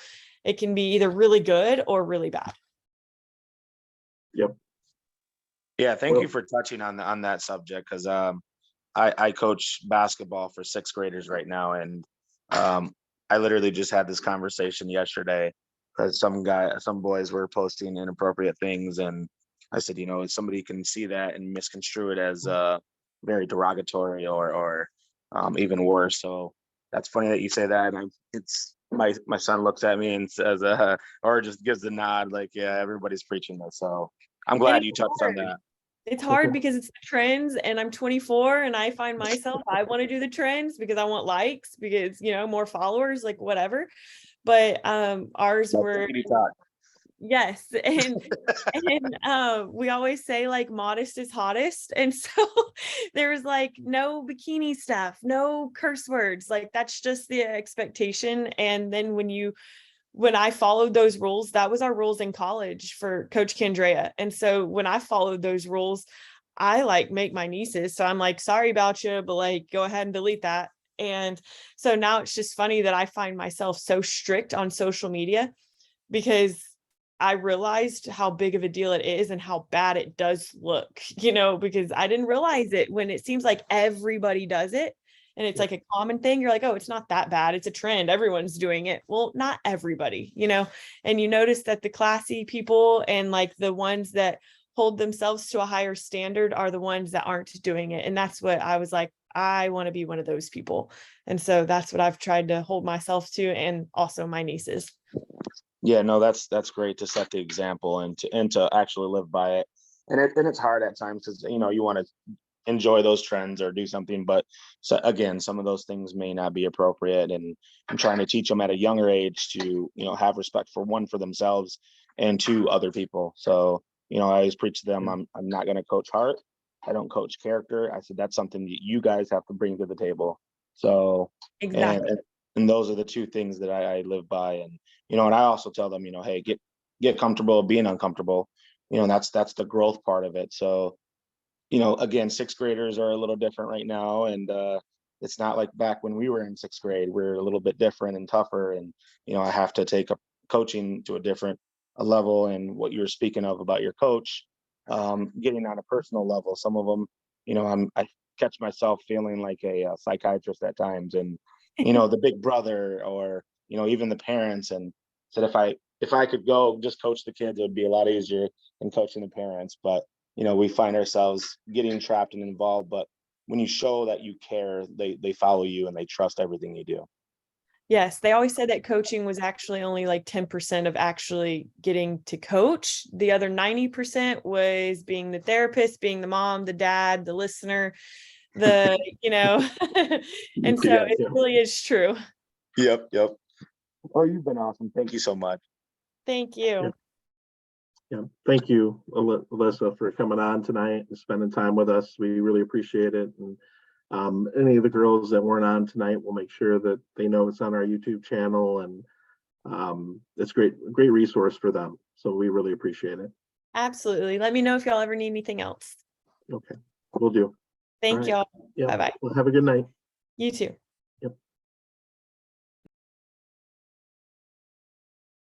Speaker 2: it can be either really good or really bad.
Speaker 1: Yep.
Speaker 3: Yeah, thank you for touching on that subject, because I coach basketball for 6th graders right now, and I literally just had this conversation yesterday, because some boys were posting inappropriate things, and I said, somebody can see that and misconstrue it as very derogatory or even worse. So that's funny that you say that. And it's my son looks at me and says, or just gives the nod, like, yeah, everybody's preaching this. So I'm glad you touched on that.
Speaker 2: It's hard because it's the trends, and I'm 24 and I find myself, I want to do the trends because I want likes, because, more followers, like whatever. But ours were, yes. And we always say, like, modest is hottest. And so there was like no bikini stuff, no curse words, like that's just the expectation. And then when I followed those rules, that was our rules in college for Coach Kendrea. And so when I followed those rules, I like make my nieces. So I'm like, sorry about you, but like, go ahead and delete that. And so now it's just funny that I find myself so strict on social media because I realized how big of a deal it is and how bad it does look, because I didn't realize it when it seems like everybody does it. And it's like a common thing. You're like, oh, it's not that bad. It's a trend. Everyone's doing it. Well, not everybody, and you notice that the classy people and like the ones that hold themselves to a higher standard are the ones that aren't doing it. And that's what I was like, I want to be one of those people. And so that's what I've tried to hold myself to, and also my nieces.
Speaker 3: Yeah, no, that's great to set the example and to actually live by it. And it's hard at times because you want to enjoy those trends or do something, but so again, some of those things may not be appropriate. And I'm trying to teach them at a younger age to have respect for themselves and two, other people. So I always preach to them, I'm not going to coach heart. I don't coach character. I said that's something that you guys have to bring to the table. So
Speaker 2: Exactly.
Speaker 3: and those are the two things that I live by. And and I also tell them, hey, get comfortable being uncomfortable. And that's the growth part of it. So again, sixth graders are a little different right now, and it's not like back when we were in sixth grade. We're a little bit different and tougher, and I have to take up coaching to a different level. And what you're speaking of about your coach, getting on a personal level, some of them, I catch myself feeling like a psychiatrist at times, and the big brother, or even the parents, and said if I could go just coach the kids, it would be a lot easier than coaching the parents. But we find ourselves getting trapped and involved, but when you show that you care, they follow you and they trust everything you do.
Speaker 2: Yes, they always said that coaching was actually only like 10% of actually getting to coach. The other 90% was being the therapist, being the mom, the dad, the listener, and so it really is true.
Speaker 3: Yep. Oh, you've been awesome. Thank you so much.
Speaker 2: Thank you.
Speaker 1: Yeah, thank you, Alyssa, for coming on tonight and spending time with us. We really appreciate it. And any of the girls that weren't on tonight, we'll make sure that they know it's on our YouTube channel, and it's great resource for them. So we really appreciate it.
Speaker 2: Absolutely. Let me know if y'all ever need anything else.
Speaker 1: Okay, we'll do.
Speaker 2: Thank y'all.
Speaker 1: Yeah.
Speaker 2: Bye-bye.
Speaker 1: Well, have a good night.
Speaker 2: You too.